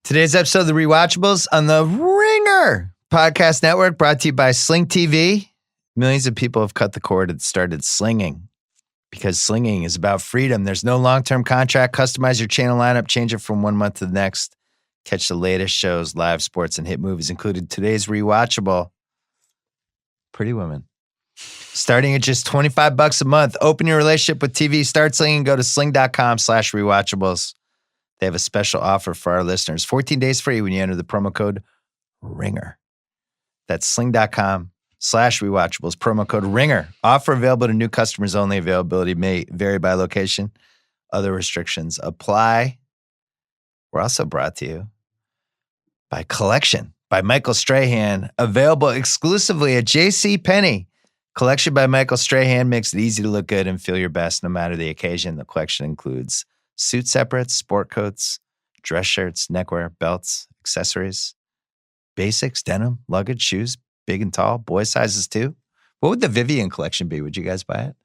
Today's episode of the Rewatchables on the Ringer Podcast Network, brought to you by Sling TV. Millions of people have cut the cord and started slinging because slinging is about freedom. There's no long-term contract. Customize your channel lineup, change it from one month to the next. Catch the latest shows, live sports, and hit movies, including today's Rewatchable, Pretty Women. Starting at just $25 a month. Open your relationship with TV. Start slinging. Go to sling.com/rewatchables. They have a special offer for our listeners. 14 days free when you enter the promo code RINGER. That's sling.com/rewatchables. Promo code RINGER. Offer available to new customers only. Availability may vary by location. Other restrictions apply. We're also brought to you by Collection by Michael Strahan. Available exclusively at JCPenney. Collection by Michael Strahan makes it easy to look good and feel your best no matter the occasion. The collection includes suit separates, sport coats, dress shirts, neckwear, belts, accessories, basics, denim, luggage, shoes, big and tall, boy sizes too. What would the Vivian collection be? Would you guys buy it?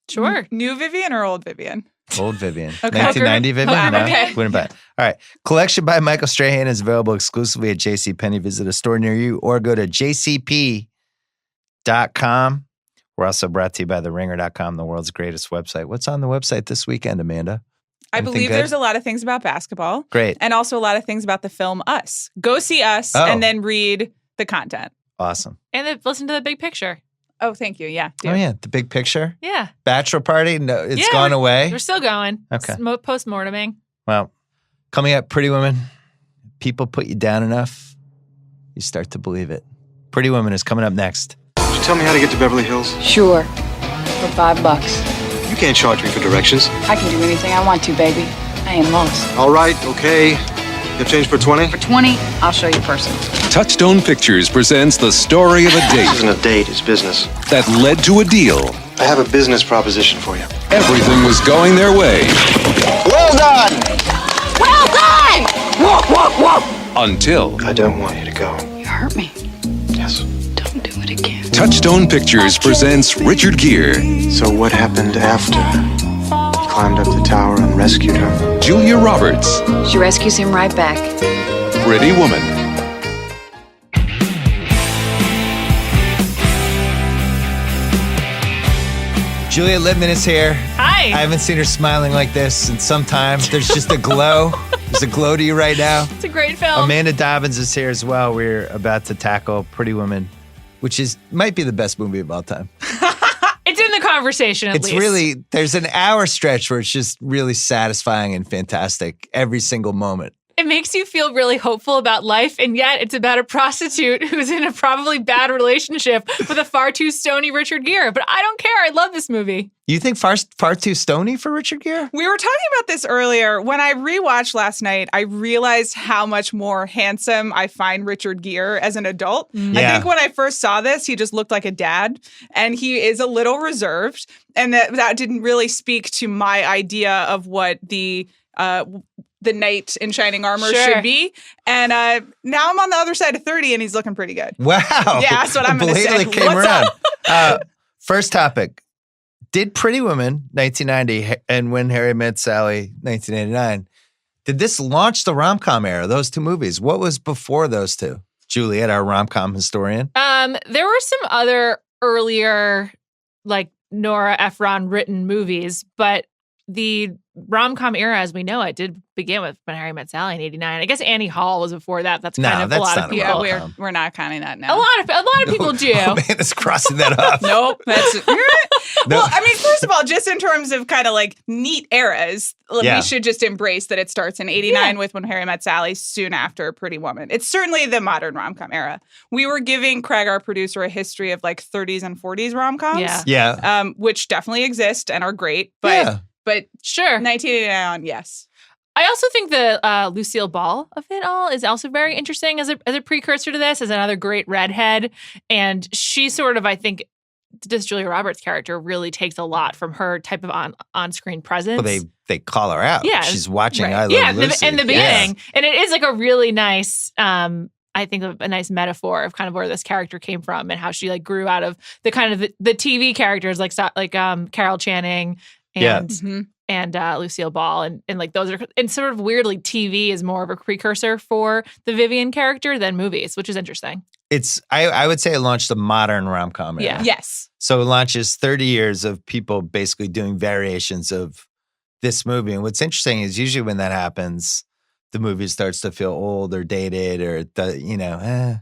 Sure. New Vivian or old Vivian? Old Vivian. Okay. 1990 Vivian? No, Okay. wouldn't buy it. All right. Collection by Michael Strahan is available exclusively at JCPenney. Visit a store near you or go to jcp.com. We're also brought to you by theringer.com, the world's greatest website. What's on the website this weekend, Amanda? I believe there's a lot of things about basketball. Great. And also a lot of things about the film Us. Go see Us and then read the content. Awesome. And then listen to The Big Picture. Oh, thank you. Yeah. Do. Oh, yeah. The big picture. Yeah. Bachelor party. No, it's gone away. We're still going. Okay. Post-morteming. Well, coming up, Pretty Women. People put you down enough, you start to believe it. Pretty Women is coming up next. Could you tell me how to get to Beverly Hills? Sure. For $5. You can't charge me for directions. I can do anything I want to, baby. I ain't lost. All right, okay. You have change for 20? For 20, I'll show you personally. Touchstone Pictures presents the story of a This date isn't a date, it's business. that led to a deal. I have a business proposition for you. Everything was going their way Well done! Well done! Whoa, whoa, whoa! until I don't want you to go. You hurt me. Yes. Don't do it again. Touchstone Pictures presents Richard Gere, So what happened after? You climbed up the tower and rescued her. Julia Roberts, She rescues him right back. Pretty Woman. Juliet Litman is here. Hi. I haven't seen her smiling like this in some time. There's just a glow. There's a glow to you right now. It's a great film. Amanda Dobbins is here as well. We're about to tackle Pretty Woman, which might be the best movie of all time. It's in the conversation, at It's least. really, there's an hour stretch where it's just really satisfying and fantastic every single moment. It makes you feel really hopeful about life, and yet it's about a prostitute who's in a probably bad relationship with a far too stony Richard Gere. But I don't care. I love this movie. You think far too stony for Richard Gere? We were talking about this earlier. When I rewatched last night, I realized how much more handsome I find Richard Gere as an adult. I Yeah. think when I first saw this, he just looked like a dad, and he is a little reserved, and that didn't really speak to my idea of what the knight in shining armor should be. And now I'm on the other side of 30, and he's looking pretty good. Wow. Yeah, that's what I'm going to say. Blatantly came What's around. up? First topic. Did Pretty Woman, 1990, and When Harry Met Sally, 1989, did this launch the rom-com era, those two movies? What was before those two? Juliet, our rom-com historian. There were some other earlier, like Nora Ephron written movies, but the rom-com era, as we know it, did begin with When Harry Met Sally in '89. I guess Annie Hall was before that. That's kind of a that's lot not of a people. Yeah, rom-com. we're not counting that now. A lot of people do. Oh, man, it's crossing that off. Nope. That's Well, I mean, first of all, just in terms of kind of like neat eras, Yeah. we should just embrace that it starts in '89 with When Harry Met Sally, soon after Pretty Woman. It's certainly the modern rom-com era. We were giving Craig, our producer, a history of like 30s and 40s rom-coms, Yeah. which definitely exist and are great. But Sure. 1989 on, yes. I also think the Lucille Ball of it all is also very interesting as a precursor to this, as another great redhead. And she sort of, I think, this Julia Roberts character really takes a lot from her type of on-screen presence. Well, they call her out. Yeah. She's watching Right. I Love Lucy. in the beginning. And it is like a really nice, I think a nice metaphor of kind of where this character came from and how she like grew out of the kind of the TV characters like Carol Channing and and Lucille Ball. And like those are, and sort of weirdly, TV is more of a precursor for the Vivian character than movies, which is interesting. It's, I would say it launched the modern rom-com era. Yeah. Yes. So it launches 30 years of people basically doing variations of this movie. And what's interesting is usually when that happens, the movie starts to feel old or dated or,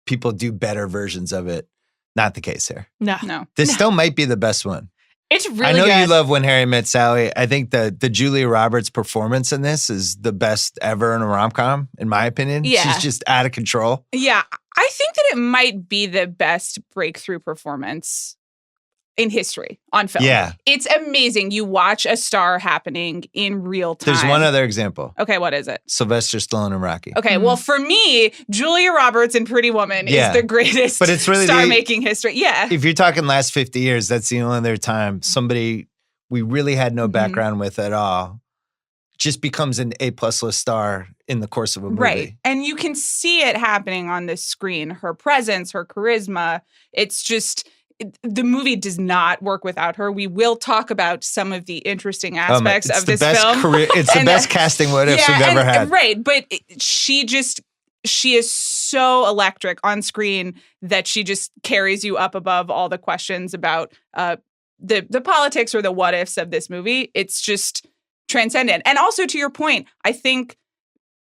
people do better versions of it. Not the case here. No. This still might be the best one. It's really I know good. you love When Harry Met Sally. I think the Julia Roberts performance in this is the best ever in a rom-com, in my opinion. Yeah. She's just out of control. Yeah. I think that it might be the best breakthrough performance in history on film. Yeah. It's amazing. You watch a star happening in real time. There's one other example. Okay, what is it? Sylvester Stallone and Rocky. Okay, well, for me, Julia Roberts in Pretty Woman is the greatest But it's really star-making history. Yeah. If you're talking last 50 years, that's the only other time somebody we really had no background with at all just becomes an A-plus list star in the course of a movie. Right. And you can see it happening on the screen. Her presence, her charisma. It's just, the movie does not work without her. We will talk about some of the interesting aspects of this film. It's the best casting what-ifs we've ever had. Right. But she is so electric on screen that she just carries you up above all the questions about the politics or the what-ifs of this movie. It's just transcendent. And also, to your point, I think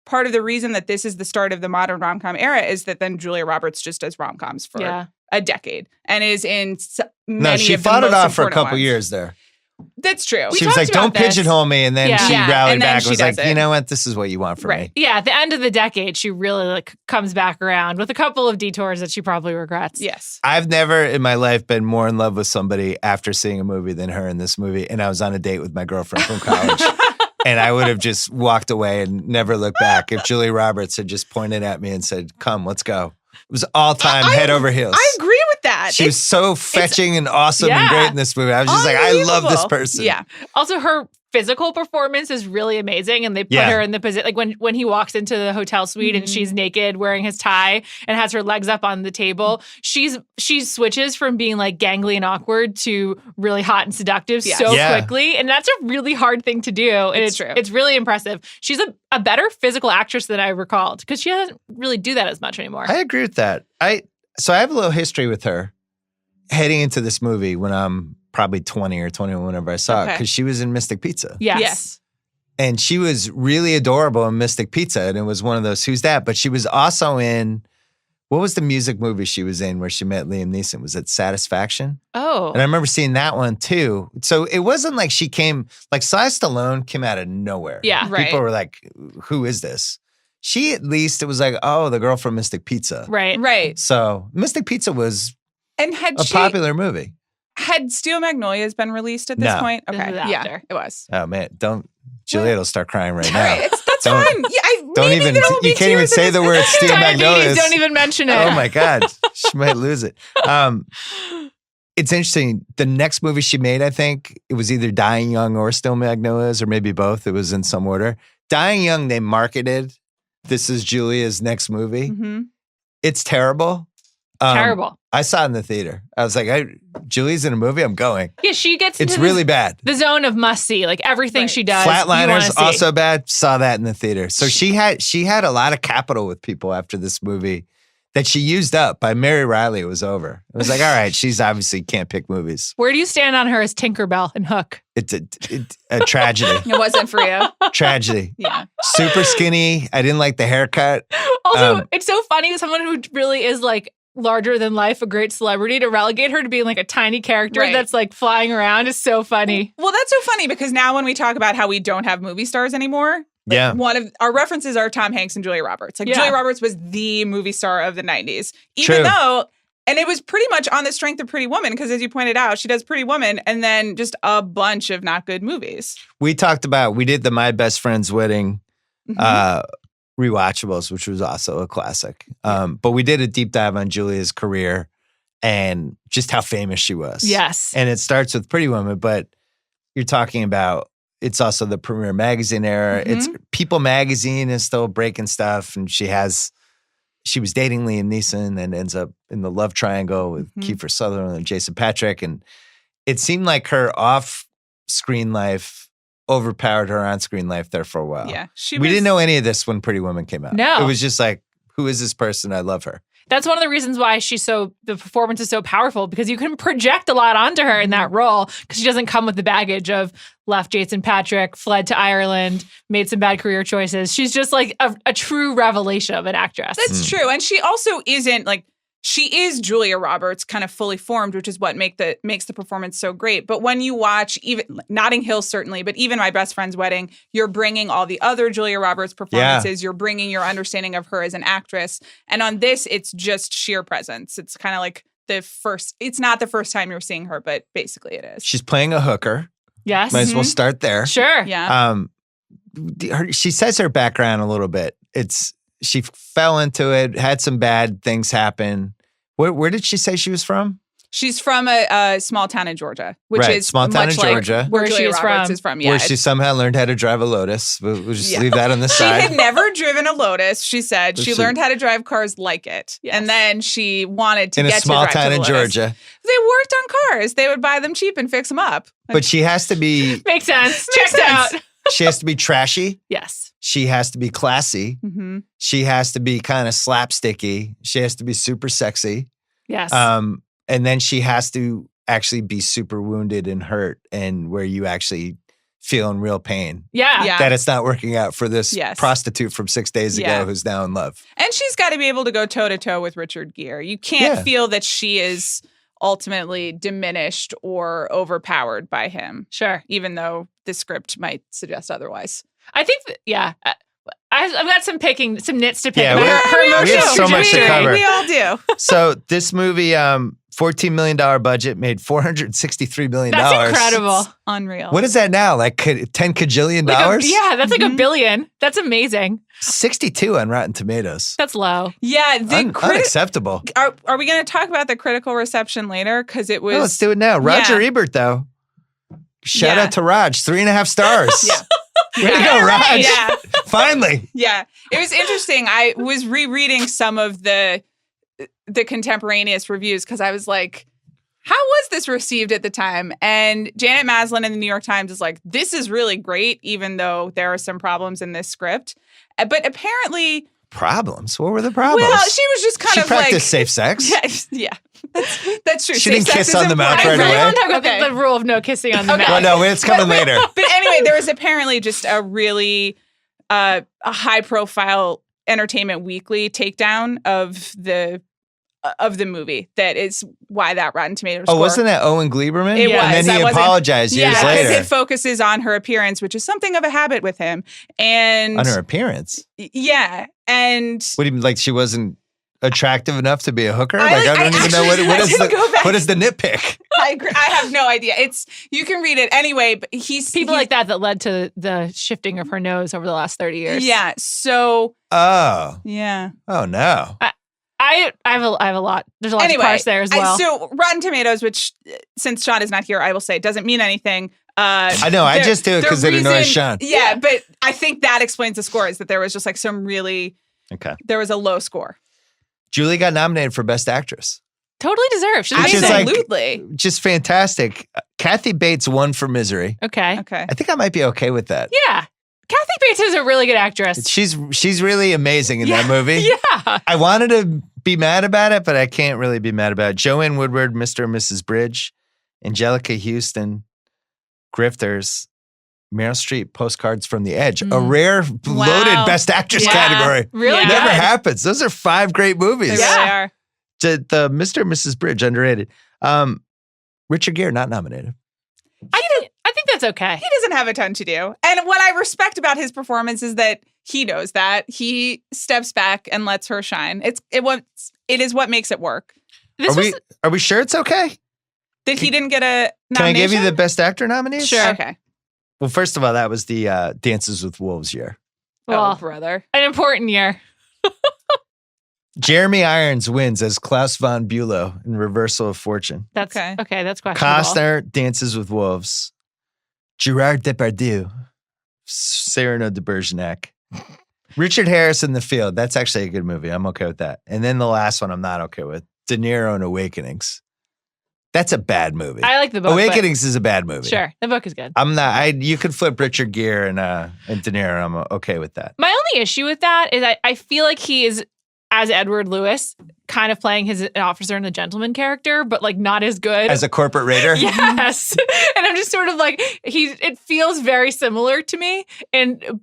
part of the reason that this is the start of the modern rom-com era is that then Julia Roberts just does rom-coms for a decade and is in many she of the fought it most off for a important couple ones. years there. That's true. She was like, don't pigeonhole me. And then she rallied and then back she and was like, does it. you know what? This is what you want from me. Yeah, at the end of the decade, she really like comes back around with a couple of detours that she probably regrets. Yes. I've never in my life been more in love with somebody after seeing a movie than her in this movie. And I was on a date with my girlfriend from college. And I would have just walked away and never looked back if Julia Roberts had just pointed at me and said, come, let's go. It was all time, head over heels. I agree with that. She was so fetching and awesome and great in this movie. I was just like, I love this person. Yeah. Also, her physical performance is really amazing, and they put her in the position like when he walks into the hotel suite and she's naked, wearing his tie, and has her legs up on the table. She switches from being like gangly and awkward to really hot and seductive so quickly, and that's a really hard thing to do. And it's true. It's really impressive. She's a better physical actress than I recalled because she doesn't really do that as much anymore. I agree with that. So I have a little history with her heading into this movie when I'm probably 20 or 21 whenever I saw it, because she was in Mystic Pizza. Yes. And she was really adorable in Mystic Pizza, and it was one of those, who's that? But she was also in, what was the music movie she was in where she met Liam Neeson? Was it Satisfaction? Oh. And I remember seeing that one too. So it wasn't like she came, like Sly Stallone came out of nowhere. Yeah. People were like, who is this? She at least, it was like, oh, the girl from Mystic Pizza. Right. So Mystic Pizza was and popular movie. Had Steel Magnolias been released at this point? Okay. Yeah, it was. Oh man, Juliet will start crying right now. That's fine. You can't even say the word Steel Magnolias. Don't even mention it. Oh my God, she might lose it. It's interesting. The next movie she made, I think it was either Dying Young or Steel Magnolias, or maybe both. It was in some order. Dying Young, they marketed, this is Julia's next movie. Mm-hmm. It's terrible. Terrible. I saw it in the theater. I was like, Julie's in a movie, I'm going. Yeah, she gets into It's really bad. The zone of must see, like everything she does. Flatliners, also bad. Saw that in the theater. So she had a lot of capital with people after this movie that she used up. By Mary Riley, it was over. It was like, all right, she's obviously can't pick movies. Where do you stand on her as Tinkerbell and Hook? It's a tragedy. It wasn't for you. Tragedy. Yeah. Super skinny. I didn't like the haircut. Also, it's so funny, someone who really is like larger than life, a great celebrity, to relegate her to being like a tiny character that's like flying around is so funny. Well, that's so funny because now when we talk about how we don't have movie stars anymore, one of our references are Tom Hanks and Julia Roberts. Like Julia Roberts was the movie star of the 90s. Even though, and it was pretty much on the strength of Pretty Woman, because as you pointed out, she does Pretty Woman and then just a bunch of not good movies. We did the My Best Friend's Wedding Rewatchables, which was also a classic. But we did a deep dive on Julia's career and just how famous she was. Yes. And it starts with Pretty Woman, but you're talking about, it's also the Premiere Magazine era. It's People Magazine is still breaking stuff. And she was dating Liam Neeson and ends up in the love triangle with Kiefer Sutherland and Jason Patric. And it seemed like her off-screen life overpowered her on-screen life there for a while. Yeah. We didn't know any of this when Pretty Woman came out. No. It was just like, who is this person? I love her. That's one of the reasons why the performance is so powerful, because you can project a lot onto her in that role, because she doesn't come with the baggage of left Jason Patrick, fled to Ireland, made some bad career choices. She's just like a true revelation of an actress. That's true. And she also isn't like, she is Julia Roberts kind of fully formed, which is what makes the performance so great. But when you watch even Notting Hill, certainly, but even My Best Friend's Wedding, you're bringing all the other Julia Roberts performances. You're bringing your understanding of her as an actress. And on this, it's just sheer presence. It's kind of like it's not the first time you're seeing her, but basically it is. She's playing a hooker. Yes. Might as well start there. Sure. Yeah. She says her background a little bit. She fell into it, had some bad things happen. Where did she say she was from? She's from a small town in Georgia, which is small town much in Georgia. like where Where Julia she's Roberts from. is from. Yeah, Where she somehow learned how to drive a Lotus. We'll just leave that on the She side. had never driven a Lotus, she said. She learned how to drive cars like it. Yes. And then she wanted to in get a small to drive town to the in Lotus. Georgia. They worked on cars. They would buy them cheap and fix them up. But she has to be Makes sense. Makes Checked sense. out. she has to be trashy. Yes. She has to be classy. Mm-hmm. She has to be kind of slapsticky. She has to be super sexy. Yes. And then she has to actually be super wounded and hurt, and where you actually feel in real pain yeah. that it's not working out for this Yes. prostitute from 6 days ago Yeah. who's now in love. And she's got to be able to go toe to toe with Richard Gere. You can't feel that she is ultimately diminished or overpowered by him, Sure. even though the script might suggest otherwise. I think, I've got some nits to pick. Yeah, about we her have emotional so much to trajectory. cover. We all do. So this movie, $14 million budget, made $463 million. That's incredible. Unreal. What is that now? Like 10 cajillion dollars? That's like $1 billion. That's amazing. 62 on Rotten Tomatoes. That's low. Yeah, Unacceptable. Are we going to talk about the critical reception later? Because it was. Well, let's do it now. Roger Ebert, though. Shout out to Raj. 3.5 stars. Yeah. Way to go, Raj. Yeah. Finally. Yeah. It was interesting. I was rereading some of the contemporaneous reviews because I was like, how was this received at the time? And Janet Maslin in the New York Times is like, this is really great, even though there are some problems in this script. But apparently... Problems? What were the problems? Well, she was just kind she of practiced like... safe sex. Yeah. That's true. She Safe didn't sex kiss is on the mouth important. right away. I want to talk about Okay. the rule of no kissing on the mouth. Well, no, it's coming later. But anyway, there was apparently just a really a high-profile Entertainment Weekly takedown of the movie. That is why that Rotten Tomatoes score. Wasn't that Owen Gleiberman? It was. And then That he wasn't- apologized years because later. it focuses on her appearance, which is something of a habit with him. And On her appearance? yeah, and What do you mean, like she wasn't attractive enough to be a hooker? I I don't even know actually- what I is didn't go back. what is the nitpick? I agree. I have no idea. You can read it anyway. But People like that led to the shifting of her nose over the last 30 years. Yeah. So Oh. yeah. Oh no. I have a lot. There's a lot Anyway, to parse there as well. so Rotten Tomatoes, which since Sean is not here, I will say doesn't mean anything. I know. I just do it because it annoys Sean. Yeah, but I think that explains the score. Is that there was just like some really Okay. there was a low score. Julie got nominated for Best Actress. Totally deserved. She's Which is amazing. like- Absolutely. Just fantastic. Kathy Bates won for Misery. Okay. Okay. I think I might be okay with that. Yeah. Kathy Bates is a really good actress. She's really amazing in that movie. Yeah. I wanted to be mad about it, but I can't really be mad about it. Joanne Woodward, Mr. and Mrs. Bridge, Angelica Houston, Grifters, Meryl Streep, Postcards from the Edge. A rare loaded Best Actress Yeah. category. Really Yeah. good. Never happens. Those are 5 great They movies. really are. The Mr. and Mrs. Bridge, underrated. Richard Gere, not nominated. I think that's okay. He doesn't have a ton to do. And what I respect about his performance is that he knows that. He steps back and lets her shine. It is what makes it work. Are we sure it's okay? That he didn't get a Can I nomination? give you the Best Actor nominees? Sure. Okay. Well, first of all, that was the Dances with Wolves year. Well, Oh, brother. an important year. Jeremy Irons wins as Klaus von Bülow in Reversal of Fortune. That's Okay. okay. That's questionable. Costner, Dances with Wolves. Gerard Depardieu, Cyrano de Bergerac. Richard Harris in The Field. That's actually a good movie. I'm okay with that. And then the last one I'm not okay with. De Niro in Awakenings. That's a bad movie. I like the book. Awakenings is a bad movie. Sure, the book is good. I'm not. You could flip Richard Gere and De Niro. I'm okay with that. My only issue with that is I feel like he is, as Edward Lewis, kind of playing his officer and the gentleman character, but like not as good. As a corporate raider? Yes. And I'm just sort of like, it feels very similar to me.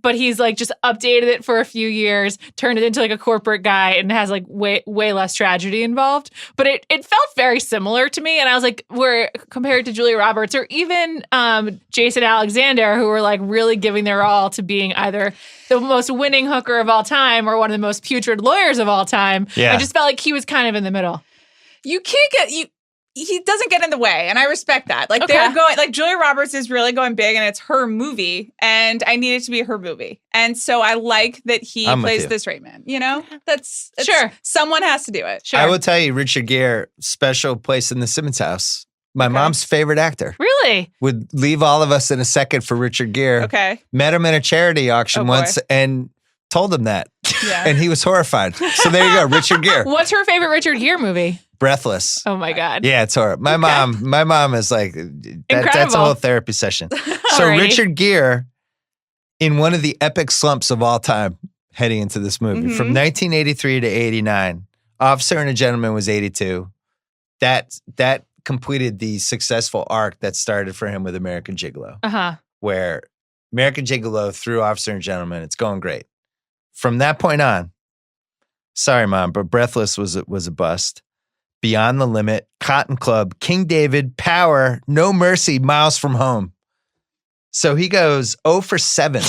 But he's like just updated it for a few years, turned it into like a corporate guy, and has like way less tragedy involved. But it felt very similar to me. And I was like, where compared to Julia Roberts or even Jason Alexander, who were like really giving their all to being either the most winning hooker of all time or one of the most putrid lawyers of all time. Yeah. I just felt like he was kind of in the middle. You can't get he doesn't get in the way, and I respect that. Like Okay. they're going, like Julia Roberts is really going big, and it's her movie, and I need it to be her movie, and so I like that he I'm with plays you. this right man. You know, it's Sure. someone has to do it. Sure. I will tell you, Richard Gere, special place in the Simmons house. My mom's favorite actor. Really? Would leave all of us in a second for Richard Gere. Okay, Met him in a charity auction Oh, boy. once and told him that. yeah. And he was horrified. So there you go, Richard Gere. What's her favorite Richard Gere movie? Breathless. Oh my God. Yeah, it's horrible. My mom is like, that's a Incredible. whole therapy session. So Alrighty. Richard Gere, in one of the epic slumps of all time, heading into this movie, from 1983 to 89, Officer and a Gentleman was 82. That completed the successful arc that started for him with American Gigolo, Uh-huh. where American Gigolo through Officer and Gentleman, it's going great. From that point on, sorry, Mom, but Breathless was a bust. Beyond the Limit, Cotton Club, King David, Power, No Mercy, Miles from Home. So he goes 0 for 7.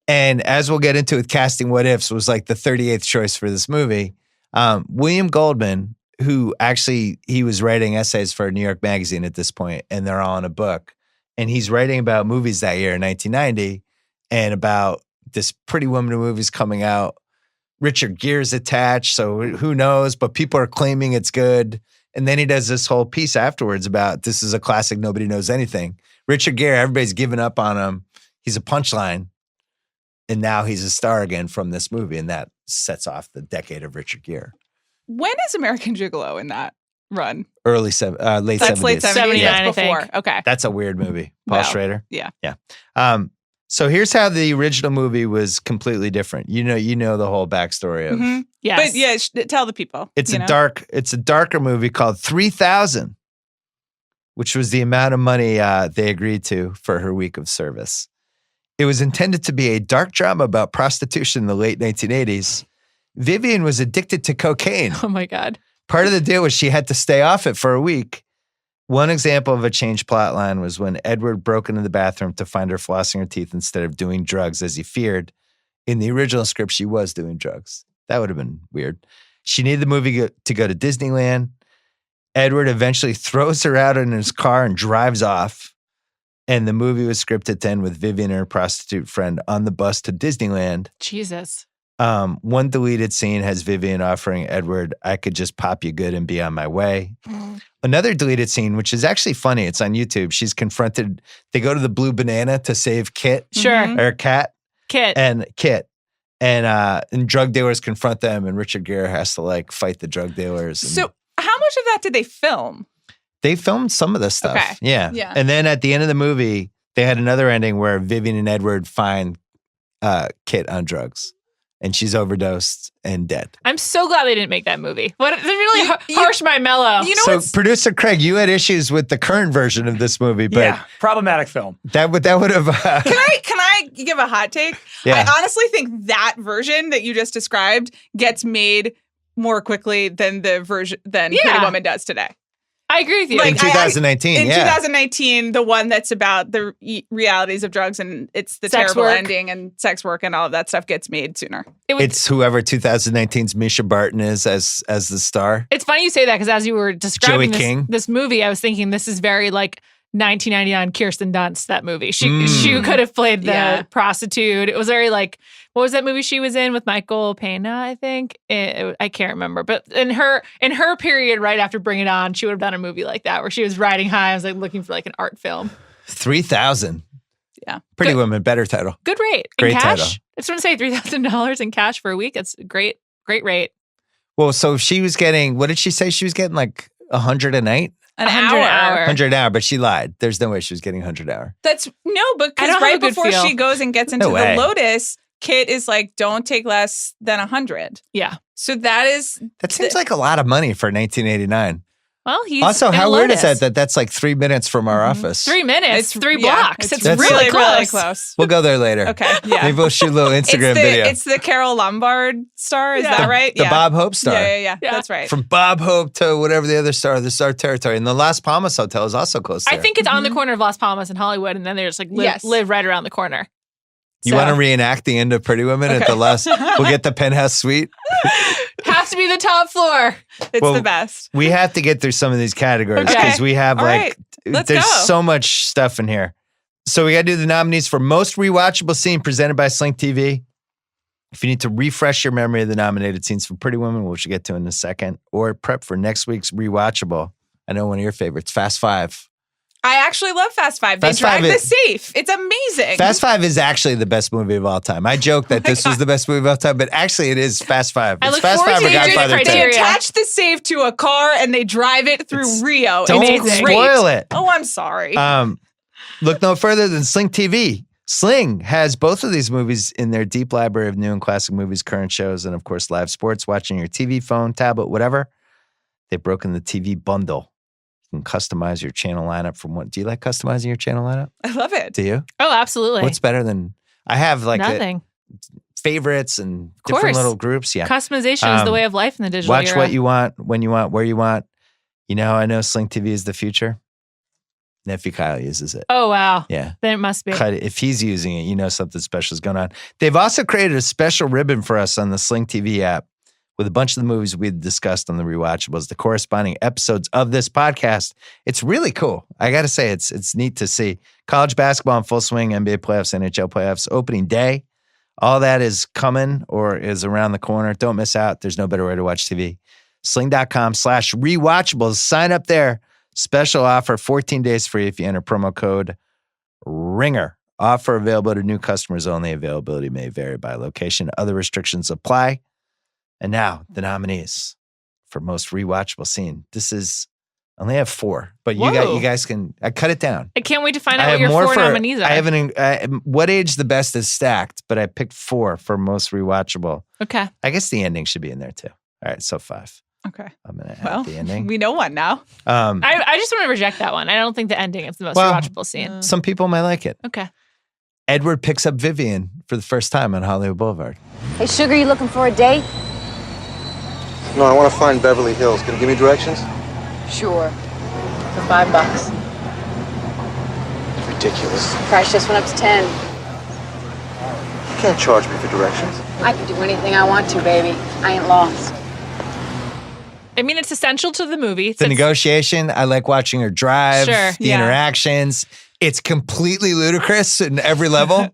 And as we'll get into with casting What Ifs, was like the 38th choice for this movie. William Goldman, who actually, he was writing essays for New York Magazine at this point, and they're all in a book. And he's writing about movies that year in 1990 and about this Pretty Woman movie's coming out. Richard Gere's attached, so who knows? But people are claiming it's good. And then he does this whole piece afterwards about this is a classic, nobody knows anything. Richard Gere, everybody's given up on him. He's a punchline. And now he's a star again from this movie. And that sets off the decade of Richard Gere. When is American Gigolo in that run? Late 70s. That's late 70s. 79, That's I before. think. Okay. That's a weird movie. Paul Wow. Schrader. Yeah. Yeah. So here's how the original movie was completely different. You know the whole backstory of Mhm. Yes. But yeah, tell the people. it's you a know? it's a darker movie called 3000, which was the amount of money they agreed to for her week of service. It was intended to be a dark drama about prostitution in the late 1980s. Vivian was addicted to cocaine. Oh my God. Part of the deal was she had to stay off it for a week. One example of a changed plot line was when Edward broke into the bathroom to find her flossing her teeth instead of doing drugs as he feared. In the original script, she was doing drugs. That would have been weird. She needed the movie to go to Disneyland. Edward eventually throws her out in his car and drives off. And the movie was scripted to end with Vivian and her prostitute friend on the bus to Disneyland. Jesus. One deleted scene has Vivian offering Edward, I could just pop you good and be on my way. Another deleted scene, which is actually funny, it's on YouTube. She's confronted, they go to the Blue Banana to save Kit, Sure. Mhm. or Cat, Kit. and drug dealers confront them, and Richard Gere has to like fight the drug dealers. And So how much of that did they film? they filmed some of this stuff. Okay. Yeah. Yeah. And then at the end of the movie, they had another ending where Vivian and Edward find Kit on drugs. And she's overdosed and dead. I'm so glad they didn't make that movie. What? They really You- harsh my mellow. You know So what's producer Craig, you had issues with the current version of this movie, but Yeah, problematic film. that would have Can I give a hot take? Yeah. I honestly think that version that you just described gets made more quickly than the version than Yeah. Pretty Woman does today. I agree with you. Like, in 2019. In yeah. 2019, the one that's about the realities of drugs and it's the Sex terrible work. ending and sex work and all of that stuff gets made sooner. It was, It's whoever 2019's Misha Barton is as the star. it's funny you say that because as you were describing Joey King. this movie, I was thinking this is very like 1999 Kirsten Dunst, that movie. She could have played the Yeah. prostitute. It was very like, what was that movie she was in with Michael Pena, I think? I can't remember. But in her period right after Bring It On, she would have done a movie like that where she was riding high. I was like looking for like an art film. 3,000. Yeah. Pretty Good. Woman, better title. Good rate. Great in cash. title. I just want to say $3,000 in cash for a week. That's a great rate. Well, so she was getting, what did she say? She was getting like 100 a night? An 100 hour. an hour. 100 an hour, but she lied. There's no way she was getting 100 an hour. That's no, I because don't have right a good before feel. she goes and gets into No the way. Lotus, Kit is like, don't take less than 100. Yeah. So that is That seems like a lot of money for 1989. Well, he's Also, in how weird is Lotus. that that's like 3 minutes from our office? 3 minutes, It's- 3 yeah, blocks. it's It's really, really close. really close. We'll go there later. Okay, yeah. Maybe we'll shoot a little Instagram video. It's the Carol Lombard star, is Yeah. that right? The Bob Hope star. Yeah, Yeah. that's right. From Bob Hope to whatever the Star Territory. And the Las Palmas Hotel is also close there. I think it's on the corner of Las Palmas and Hollywood, and then they just like Yes. live right around the corner. You So, want to reenact the end of Pretty Women at Okay. the last? We'll get the penthouse suite. has to be the top floor. It's Well, the best. We have to get through some of these categories Okay. because we have All like, right. Let's there's go. so much stuff in here. So we got to do the nominees for most rewatchable scene presented by Slink TV. If you need to refresh your memory of the nominated scenes for Pretty Women, which we'll get to in a second, or prep for next week's rewatchable, I know one of your favorites, Fast Five. I actually love Fast Five. They Fast drive Five the is- safe. It's amazing. Fast Five is actually the best movie of all time. I joke that this was the best movie of all time, but actually it is Fast Five. I It's look Fast forward Five to or you doing the Godfather 2. They criteria. attach the safe to a car and they drive it through Rio. Don't It's great. spoil it. Oh, I'm sorry. Look no further than Sling TV. Sling has both of these movies in their deep library of new and classic movies, current shows, and of course live sports, watching your TV, phone, tablet, whatever. They've broken the TV bundle. You can customize your channel lineup from what? Do you like customizing your channel lineup? I love it. Do you? Oh, absolutely. What's better than I have like Nothing. favorites and Of course. different little groups. Yeah. Customization is the way of life in the digital Watch era. what you want, when you want, where you want. You know, I know Sling TV is the future. Nephew Kyle uses it. Oh, wow. Yeah. Then it must be. Cut it. If he's using it, you know something special is going on. They've also created a special ribbon for us on the Sling TV app with a bunch of the movies we discussed on the Rewatchables, the corresponding episodes of this podcast. It's really cool. I got to say, it's neat to see. College basketball in full swing, NBA playoffs, NHL playoffs, opening day. All that is coming or is around the corner. Don't miss out. There's no better way to watch TV. Sling.com/rewatchables. Sign up there. Special offer, 14 days free if you enter promo code RINGER. Offer available to new customers only. Availability may vary by location. Other restrictions apply. And now the nominees for most rewatchable scene. This is, I only have 4, but you Whoa. guys can, I cut it down. I can't wait to find I out what have your more 4 for, nominees are. I have what age the best is stacked, but I picked 4 for most rewatchable. Okay. I guess the ending should be in there too. All right, so 5. Okay. I'm going to Well, add the ending. we know one now. I just want to reject that one. I don't think the ending is the most Well, rewatchable scene. Some people might like it. Okay. Edward picks up Vivian for the first time on Hollywood Boulevard. Hey, Sugar, you looking for a date? No, I want to find Beverly Hills. Can you give me directions? Sure. For $5. Ridiculous. Price just went up to 10. You can't charge me for directions. I can do anything I want to, baby. I ain't lost. I mean, it's essential to the movie. The It's- negotiation, I like watching her drive, Sure, the yeah. interactions. It's completely ludicrous in every level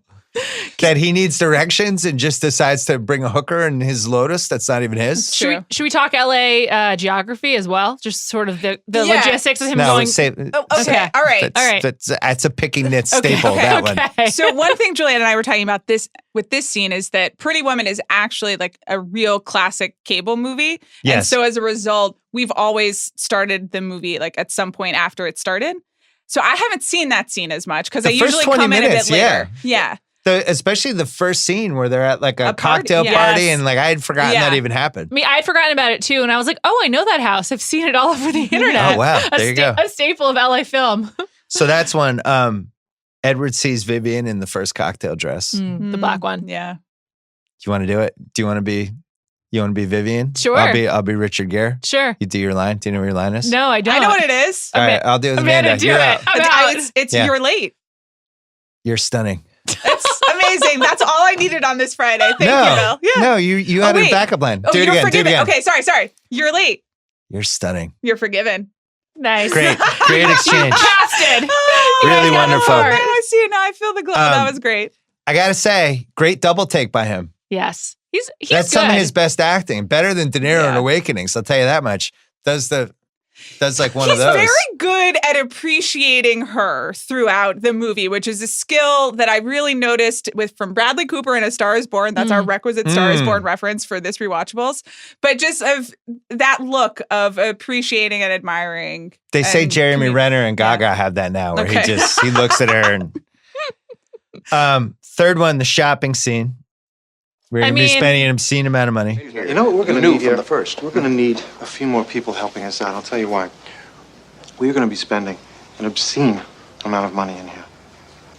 that he needs directions and just decides to bring a hooker in his Lotus that's not even his. True. Should we talk LA geography as well? Just sort of the Yeah. logistics of him No, going. say, Oh, okay. All right. All right. That's a picking knit staple, okay, that one. Okay. So one thing Juliet and I were talking about this with this scene is that Pretty Woman is actually like a real classic cable movie. And Yes. so as a result, we've always started the movie like at some point after it started. So I haven't seen that scene as much because I The first usually 20 come in a minutes, bit later. Yeah. Especially the first scene where they're at like a A party, cocktail yes. party and like I had forgotten Yeah. that even happened. I mean, I had forgotten about it too, and I was like, "Oh, I know that house. I've seen it all over the internet." Oh, wow. There you go. A staple of LA film. So that's when Edward sees Vivian in the first cocktail dress. The black one. Yeah. Do you want to do it? Do you want to be Vivian? Sure. I'll be Richard Gere. Sure. You do your line. Do you know what your line is? No, I don't. I know what it is. All right, I'll do it with Amanda. do You're it. out. I'm out. It's Yeah. You're late. You're stunning. That's amazing. That's all I needed on this Friday. Thank no, you, Bill. Yeah. no, you had a wait. backup line. Oh, do it you're again. Do it forgiven. again. Okay, sorry. You're late. You're stunning. You're forgiven. Nice. Great exchange. Casted. Really got wonderful. it. Oh, man, I see it now. I feel the glow. That was great. I gotta say, great double take by him. Yes. He's That's good. some of his best acting. Better than De Niro in Yeah. Awakenings. I'll tell you that much. Does the Does like one He's of those. very good at appreciating her throughout the movie, which is a skill that I really noticed from Bradley Cooper in A Star is Born. That's our requisite Star is Born reference for this Rewatchables. But just of that look of appreciating and admiring. They say Jeremy Renner and Gaga have that now, where he looks at her. And third one, the shopping scene. We're going to be spending an obscene amount of money. You know what we're going to need here? From the first. We're going to need a few more people helping us out. I'll tell you why. We're going to be spending an obscene amount of money in here.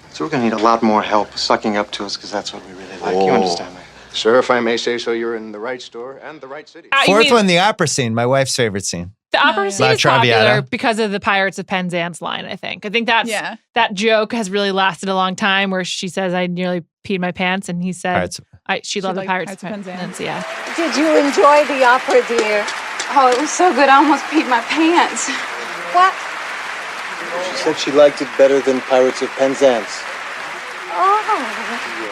So we're going to need a lot more help sucking up to us because that's what we really like. You understand that? Sir, if I may say so, you're in the right store and the right city. Fourth one, the opera scene, my wife's favorite scene. The opera scene is Traviata. popular because of the Pirates of Penzance line, I think. I think that joke has really lasted a long time where she says, I nearly peed my pants, and he said, she loved the Pirates of Penzance. Yeah. Did you enjoy the opera, dear? Oh, it was so good, I almost peed my pants. What? She said she liked it better than Pirates of Penzance. Oh.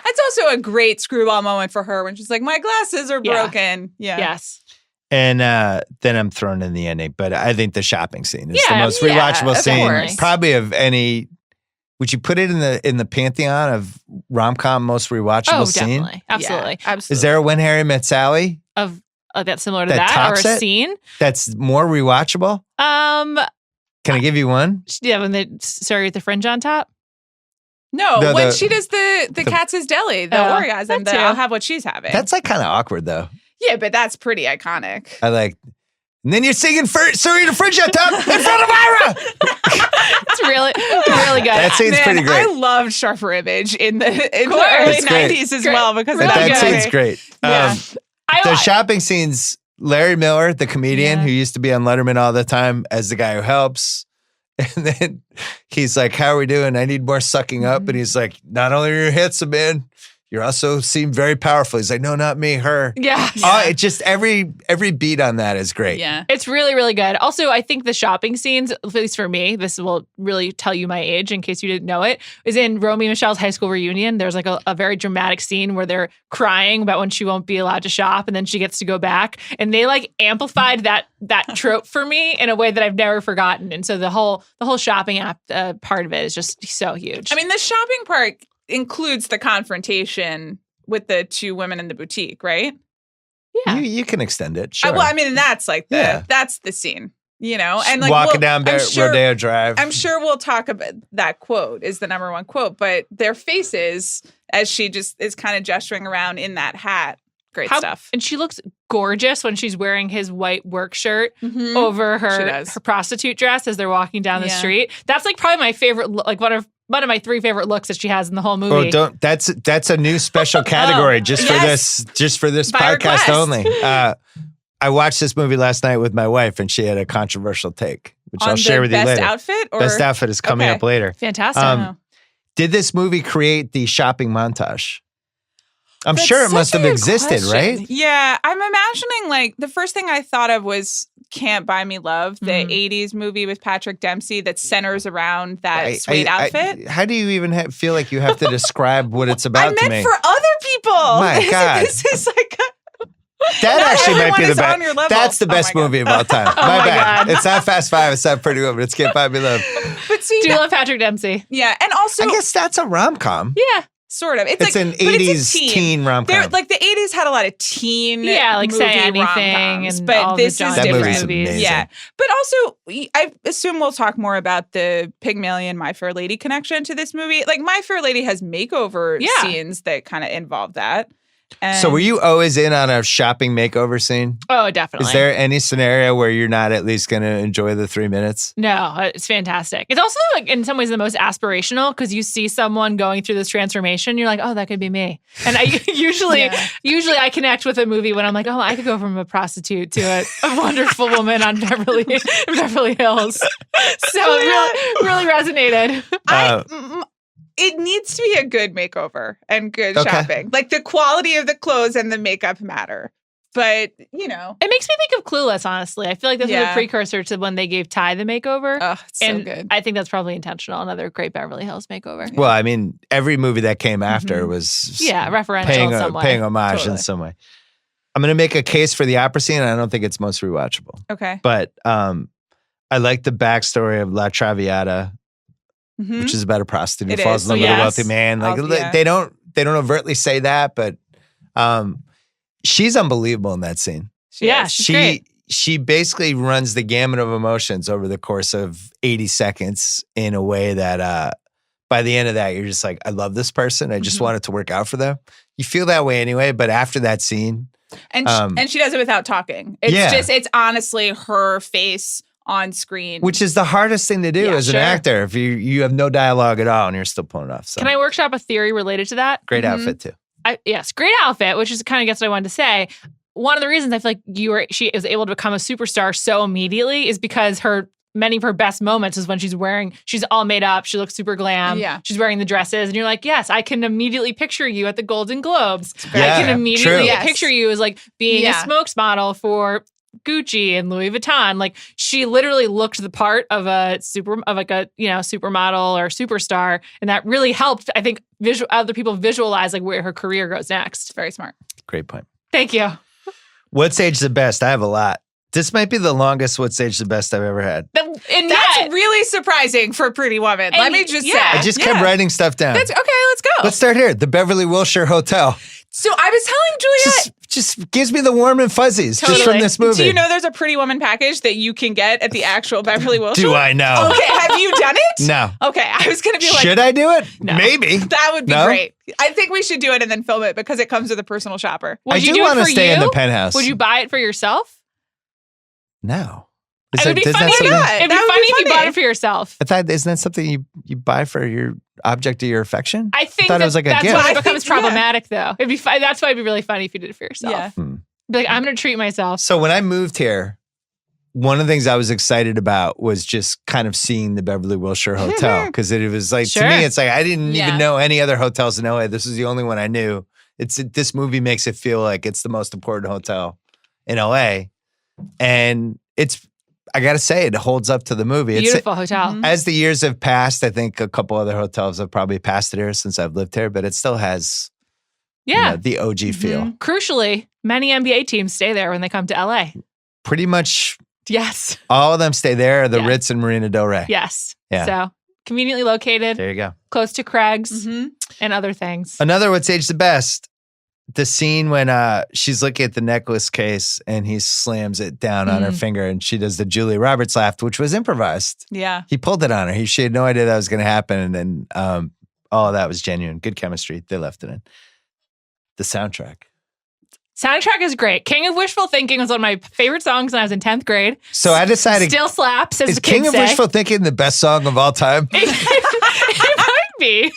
That's also a great screwball moment for her when she's like, my glasses are broken. Yeah. Yes. And then I'm thrown in the ending. But I think the shopping scene is the most rewatchable scene probably of any. Would you put it in the pantheon of rom-com most rewatchable scene? Definitely. Absolutely. Yeah, absolutely. Is there a When Harry Met Sally? Of that's similar to that or a scene? That's more rewatchable? Can I give you one? Yeah, when they serve with the fringe on top. No, when she does the Katz's Deli, the orgasm, I'll have what she's having. That's like kind of awkward though. Yeah, but that's pretty iconic. I like. And then you're singing Sorry to Fringe on top in front of Ira. It's really good. That scene's pretty great. I loved Sharper Image in the early 90s as well because that scene's great. Yeah. The shopping scenes, Larry Miller, the comedian who used to be on Letterman all the time as the guy who helps. And then he's like, how are we doing? I need more sucking up. And he's like, not only are you handsome, man, you also seem very powerful. He's like, no, not me, her. Yeah. It just every beat on that is great. Yeah. It's really, really good. Also, I think the shopping scenes, at least for me, this will really tell you my age in case you didn't know it, is in Romy and Michelle's high school reunion. There's like a very dramatic scene where they're crying about when she won't be allowed to shop and then she gets to go back. And they like amplified that trope for me in a way that I've never forgotten. And so the whole shopping part of it is just so huge. I mean, the shopping part includes the confrontation with the two women in the boutique, right? Yeah. You can extend it. Sure. Well, I mean, that's like that's the scene, and like walking down Rodeo Drive. I'm sure we'll talk about that quote is the number one quote, but their faces as she just is kind of gesturing around in that hat. Great stuff. And she looks gorgeous when she's wearing his white work shirt over her prostitute dress as they're walking down the street. That's like probably my favorite, like one of my three favorite looks that she has in the whole movie. Oh, that's a new special category just for this By podcast request. only. I watched this movie last night with my wife, and she had a controversial take, which I'll share with you later. Best outfit? Or? Best outfit is coming up later. Fantastic. Did this movie create the shopping montage? I'm sure it must have existed, right? Yeah, I'm imagining like the first thing I thought of was Can't Buy Me Love, the 80s movie with Patrick Dempsey that centers around that suede outfit. How do you even feel like you have to describe what it's about to me? I meant for other people. My God. This is like that actually might be the on your best. level. That's the best movie of all time. My bad. God. It's not Fast Five. It's not Pretty Woman. It's Can't Buy Me Love. But see, do you love Patrick Dempsey? Yeah, and also I guess that's a rom-com. Yeah. Sort of. It's like, an 80s teen rom-com. Like the 80s had a lot of teen like movie Say Anything rom-coms, and but all this the is John different. That movie's amazing. Yeah. But also, I assume we'll talk more about the Pygmalion My Fair Lady connection to this movie. Like My Fair Lady has makeover scenes that kind of involve that. And So were you always in on a shopping makeover scene? Oh, definitely. Is there any scenario where you're not at least going to enjoy the 3 minutes? No, it's fantastic. It's also like in some ways the most aspirational because you see someone going through this transformation. You're like, oh, that could be me. And I usually I connect with a movie when I'm like, oh, I could go from a prostitute to a wonderful woman on Beverly Hills. So it really resonated. It needs to be a good makeover and good shopping. Like the quality of the clothes and the makeup matter. But, It makes me think of Clueless, honestly. I feel like this was a precursor to when they gave Ty the makeover. Oh, it's so good. I think that's probably intentional. Another great Beverly Hills makeover. Well, I mean, every movie that came after was referential in some way. paying homage in some way. I'm going to make a case for the opera scene, and I don't think it's most rewatchable. Okay. But I like the backstory of La Traviata, which is about a prostitute who falls in love with a wealthy man. Like they don't overtly say that, but she's unbelievable in that scene. She's great. She basically runs the gamut of emotions over the course of 80 seconds in a way that by the end of that, you're just like, I love this person. I just want it to work out for them. You feel that way anyway, but after that scene. And she does it without talking. It's honestly her face on screen. Which is the hardest thing to do as an actor if you have no dialogue at all and you're still pulling it off. So. Can I workshop a theory related to that? Great outfit too. Yes, great outfit, which is kind of gets what I wanted to say. One of the reasons I feel like she was able to become a superstar so immediately is because many of her best moments is when she's all made up. She looks super glam. Yeah. She's wearing the dresses. And you're like, yes, I can immediately picture you at the Golden Globes. Yeah, I can immediately true. picture you as like being a smokes model for Gucci and Louis Vuitton. Like she literally looked the part of a supermodel or superstar. And that really helped, I think, other people visualize like where her career goes next. Very smart. Great point. Thank you. What's age the best? I have a lot. This might be the longest What's Age the Best I've ever had. That's really surprising for Pretty Woman. Let me just say. I just kept writing stuff down. Okay, let's go. Let's start here. The Beverly Wilshire Hotel. So I was telling Juliet. Just gives me the warm and fuzzies just from this movie. Do you know there's a Pretty Woman package that you can get at the actual Beverly Wilshire? Do I know? Okay, have you done it? No. Okay, I was going to be like. Should I do it? No. Maybe. That would be great. I think we should do it and then film it because it comes with a personal shopper. Would I you do want to for stay you? in the penthouse. Would you buy it for yourself? No. It would be funny if you bought it for yourself. I thought, isn't that something you buy for your object of your affection? I think thought it was like a that's gift. why it becomes problematic, though. It'd be that's why it'd be really funny if you did it for yourself. Yeah. Be like, I'm going to treat myself. So when I moved here, one of the things I was excited about was just kind of seeing the Beverly Wilshire Hotel because it was like to me, it's like I didn't even know any other hotels in LA. This was the only one I knew. This movie makes it feel like it's the most important hotel in LA, and I got to say, it holds up to the movie. Beautiful hotel. As the years have passed, I think a couple other hotels have probably passed it here since I've lived here, but it still has the OG feel. Crucially, many NBA teams stay there when they come to LA. Pretty much yes. all of them stay there, the Ritz and Marina Del Rey. Yes. Yeah. So conveniently located. There you go. Close to Craig's and other things. Another What's Age the Best. The scene when she's looking at the necklace case and he slams it down on her finger and she does the Julia Roberts laugh, which was improvised. Yeah. He pulled it on her. She had no idea that was going to happen. And then, that was genuine. Good chemistry. They left it in. The soundtrack. Soundtrack is great. King of Wishful Thinking was one of my favorite songs when I was in 10th grade. So I decided. Still slaps, as is the kids King of say. Wishful Thinking the best song of all time? It might be.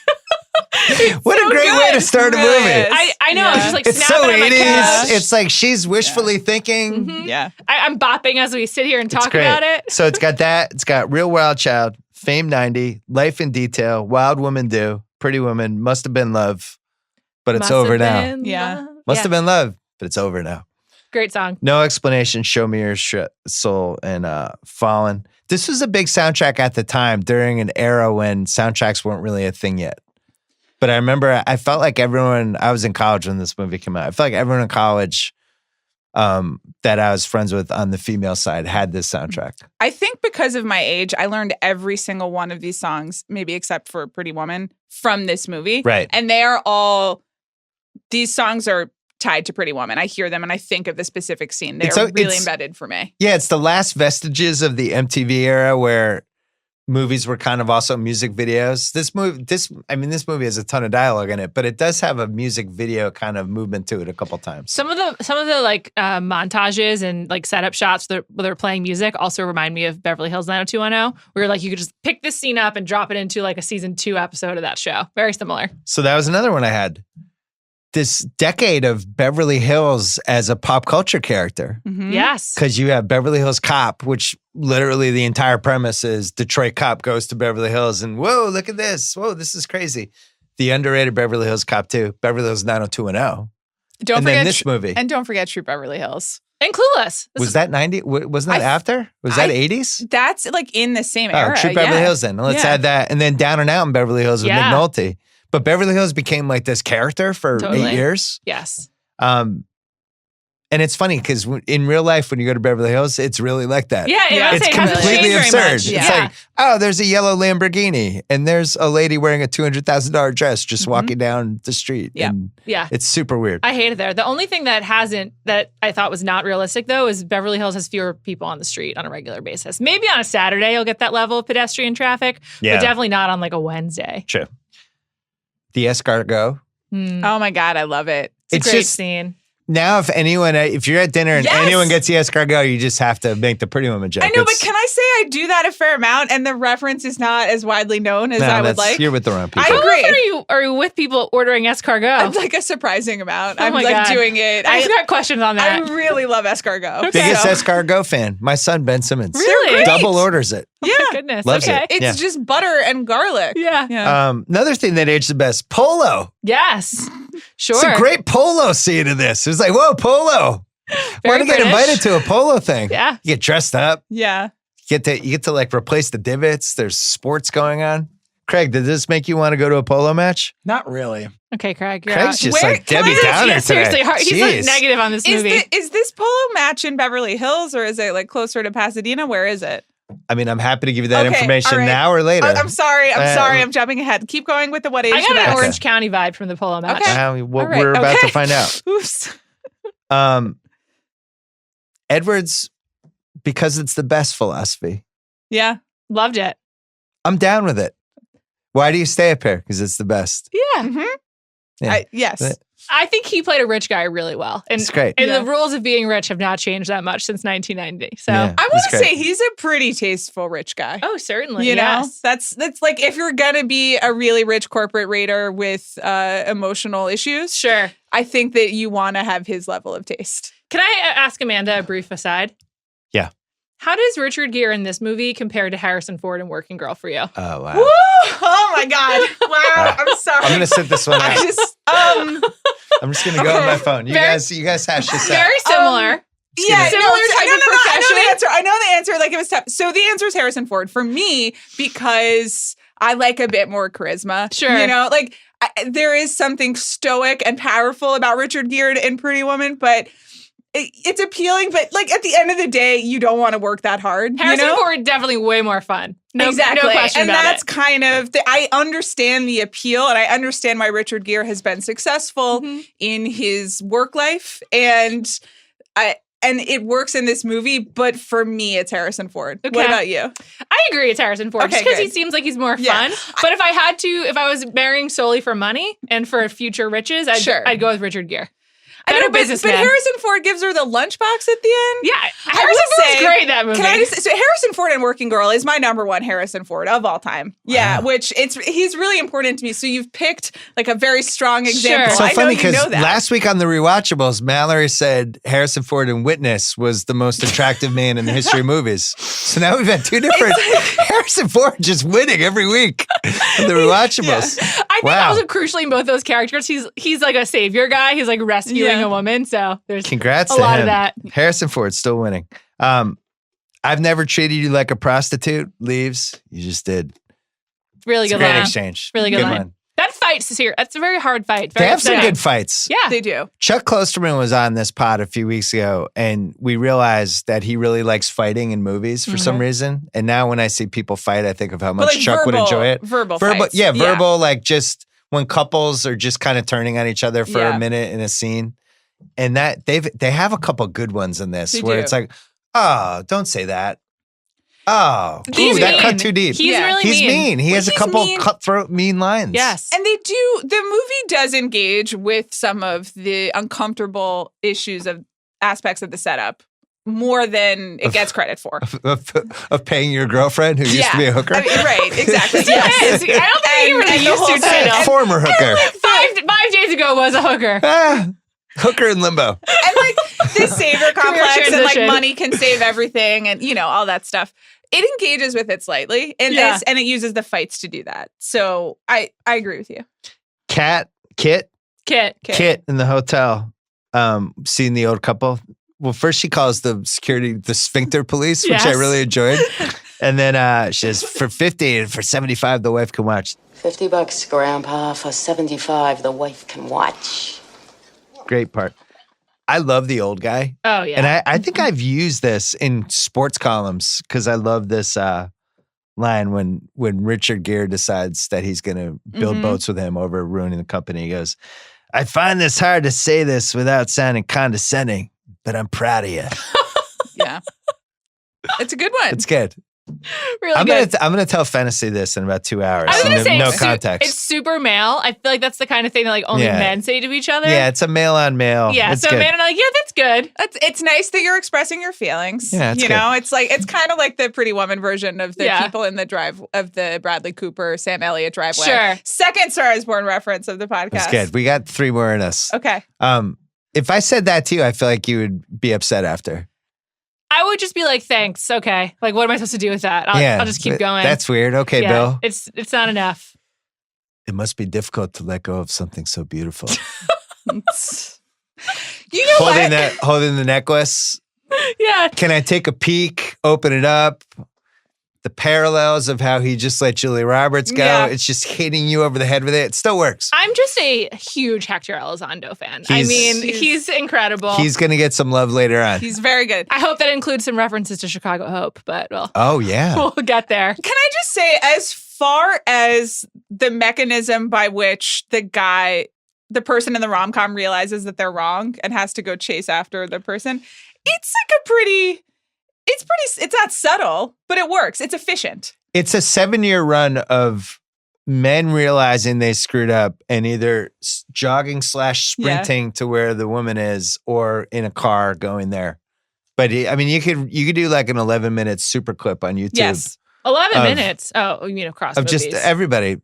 What a great way to start a movie. I know. I was just like it's so snapping on my 80s. couch. It's like she's wishfully thinking. Yeah. I'm bopping as we sit here and talk about it. So it's got that. It's got Real Wild Child, Fame 90, Life in Detail, Wild Woman Do, Pretty Woman, Must Have Been Love, but it's over now. Yeah. Must have been love, but it's over now. Great song. No Explanation, Show Me Your Soul, and Fallen. This was a big soundtrack at the time during an era when soundtracks weren't really a thing yet. But I remember I felt like I was in college when this movie came out. I felt like everyone in college that I was friends with on the female side had this soundtrack. I think because of my age, I learned every single one of these songs, maybe except for Pretty Woman, from this movie. Right. And these songs are tied to Pretty Woman. I hear them and I think of the specific scene. They're really embedded for me. Yeah, it's the last vestiges of the MTV era where movies were kind of also music videos. This movie has a ton of dialogue in it, but it does have a music video kind of movement to it a couple times. Some of the like montages and like setup shots where they're playing music also remind me of Beverly Hills 90210, where like you could just pick this scene up and drop it into like a season 2 episode of that show. Very similar. So that was another one I had. This decade of Beverly Hills as a pop culture character. Mm-hmm. Yes. Because you have Beverly Hills Cop, which literally the entire premise is Detroit cop goes to Beverly Hills and whoa, look at this. Whoa, this is crazy. The underrated Beverly Hills Cop 2, Beverly Hills 90210. Then this movie. And don't forget True Beverly Hills. And Clueless. Was that 90? Wasn't that after? Was that 80s? That's like in the same era. True Beverly Hills then. Let's add that. And then Down and Out in Beverly Hills with Nick Nolte. But Beverly Hills became like this character for 8 years. Yes. And it's funny because in real life, when you go to Beverly Hills, it's really like that. Yeah, It's it hasn't completely changed very absurd. much. It's like, oh, there's a yellow Lamborghini and there's a lady wearing a $200,000 dress just walking down the street. Yeah. And Yeah. it's super weird. I hate it there. The only thing that I thought was not realistic though is Beverly Hills has fewer people on the street on a regular basis. Maybe on a Saturday you'll get that level of pedestrian traffic, but definitely not on like a Wednesday. True. The escargot. Oh my God, I love it. It's a great scene. Now, if you're at dinner and anyone gets the escargot, you just have to make the Pretty Woman joke. I know, but can I say I do that a fair amount and the reference is not as widely known as I would like? You're with the wrong people. I agree. How often are you with people ordering escargot? Like a surprising amount. Oh I'm my like God. doing it. I've got questions on that. I really love escargot. Biggest escargot fan. My son, Ben Simmons. Really? Double orders it. Oh my goodness. Loves okay. it. It's just butter and garlic. Yeah. Another thing that aged the best, polo. Yes. Sure. It's a great polo scene in this. It was like, whoa, polo. Very Want to get British. invited to a polo thing. Yeah. You get dressed up. Yeah. You get to like replace the divots. There's sports going on. Craig, did this make you want to go to a polo match? Not really. Okay, Craig. You're Craig's out. just like Debbie Downer Yeah, seriously. today. He's like Jeez. negative on this movie. Is this polo match in Beverly Hills or is it like closer to Pasadena? Where is it? I mean, I'm happy to give you that Okay, information all right. now or later. I'm sorry. I'm jumping ahead. Keep going with the what age I got the an match. Orange County vibe from the polo match. Okay. All right, All we're about okay. to find out. Oops. Edwards, because it's the best philosophy. Yeah. Loved it. I'm down with it. Why do you stay up here? Because it's the best. Yeah. Mm-hmm. Yeah. Yes. I think he played a rich guy really well. And, It's great. And Yeah. the rules of being rich have not changed that much since 1990. So, Yeah. I It's want to great. say he's a pretty tasteful rich guy. oh, certainly. You know, yes. that's like if you're gonna be a really rich corporate raider with emotional issues, Sure. I think that you want to have his level of taste. Can I ask Amanda a brief aside? Yeah. How does Richard Gere in this movie compare to Harrison Ford in Working Girl for you? Oh, wow. Woo! Oh my God! Wow! I'm sorry. I'm going to sit this one I out. just I'm just going to go on my phone. You guys hash this out. Very similar. Yeah, Similar type of profession. I know the answer. Like it was tough. So the answer is Harrison Ford for me because I like a bit more charisma. Sure. You know, like there is something stoic and powerful about Richard Gere in Pretty Woman, but it's appealing. But like at the end of the day, you don't want to work that hard. Harrison you know? Ford definitely way more fun. No, Exactly. No question and about that's it. kind of, I understand the appeal and I understand why Richard Gere has been successful Mm-hmm. in his work life. And it works in this movie, but for me, it's Harrison Ford. Okay. What about you? I agree it's Harrison Ford. Okay, just because he good. seems like he's more Yeah. fun. But if I was marrying solely for money and for future riches, I'd go with Richard Gere. I Better know, but businessman. Harrison Ford gives her the lunchbox at the end. Yeah, I Harrison will Ford's say- great in that movie. Can I just, so Harrison Ford in Working Girl is my number one Harrison Ford of all time. Yeah, which he's really important to me. So you've picked like a very strong example. So I know funny you because know that. last week on the Rewatchables, Mallory said Harrison Ford in Witness was the most attractive man in the history of movies. So now we've had two different Harrison Ford just winning every week on the Rewatchables. I think also crucially in both those characters, he's like a savior guy. He's like rescuing a woman. So there's Congrats a to lot him. of that. Harrison Ford still winning. I've never treated you like a prostitute. Leaves. You just did. Really It's a good great line. exchange. Really good line. one. That fight is here. That's a very hard fight. They Very have some upsetting. good fights. Yeah, they do. Chuck Klosterman was on this pod a few weeks ago, and we realized that he really likes fighting in movies for some reason. And now when I see people fight, I think of how much like Chuck would enjoy it. Verbal fights. Yeah, verbal, like just when couples are just kind of turning on each other for a minute in a scene. And that they have a couple good ones in this They where do. it's like, oh, don't say that. Oh, He's ooh, that mean. cut too deep. He's really He's mean. He has a he's couple mean. cutthroat mean lines. Yes. And the movie does engage with some of the uncomfortable issues of aspects of the setup more than it gets credit for. of paying your girlfriend who used to be a hooker. I mean, right, exactly. Yes. I don't think he really and the used whole to set- title. Former hooker. Five days ago was a hooker. Hooker in limbo. And like this savior complex and like transition. money can save everything and you know all that stuff. It engages with it slightly and and it uses the fights to do that. So I agree with you. Kit Kit. in the hotel, seeing the old couple. Well, first she calls the security the sphincter police, which I Yes. really enjoyed. And then she says, for 50 and for 75, the wife can watch. $50, Grandpa. For 75, the wife can watch. Great part. I love the old guy. Oh, yeah. And I think I've used this in sports columns because I love this line when Richard Gere decides that he's going to build boats with him over ruining the company. He goes, I find this hard to say this without sounding condescending, but I'm proud of you. Yeah. It's a good one. It's good. Really good. I'm gonna tell Fantasy this in about 2 hours. I was gonna say, no it's context. It's super male. I feel like that's the kind of thing that like only men say to each other. Yeah, it's a male on male. Yeah, it's so good. men are like, yeah, that's good. It's nice that you're expressing your feelings. Yeah, it's you good. know, it's kind of like the Pretty Woman version of the Yeah. people in the drive of the Bradley Cooper, Sam Elliott driveway. Sure. Second Star is Born reference of the podcast. It's good. We got 3 more in us. Okay. If I said that to you, I feel like you would be upset after. I would just be like, thanks. Okay. Like, what am I supposed to do with that? I'll just keep going. That's weird. Okay, Yeah, Bill. It's not enough. It must be difficult to let go of something so beautiful. You know Holding the necklace. Yeah. Can I take a peek? Open it up. The parallels of how he just let Julia Roberts go. Yeah. It's just hitting you over the head with it. It still works. I'm just a huge Hector Elizondo fan. He's incredible. He's going to get some love later on. He's very good. I hope that includes some references to Chicago Hope, but Oh, yeah. we'll get there. Can I just say, as far as the mechanism by which the person in the rom-com realizes that they're wrong and has to go chase after the person, it's like it's not subtle, but it works. It's efficient. It's a 7-year run of men realizing they screwed up and either jogging / sprinting to where the woman is or in a car going there. But I mean, you could do like an 11-minute super clip on YouTube. Yes. 11 minutes. Oh, you mean across Of movies. just everybody.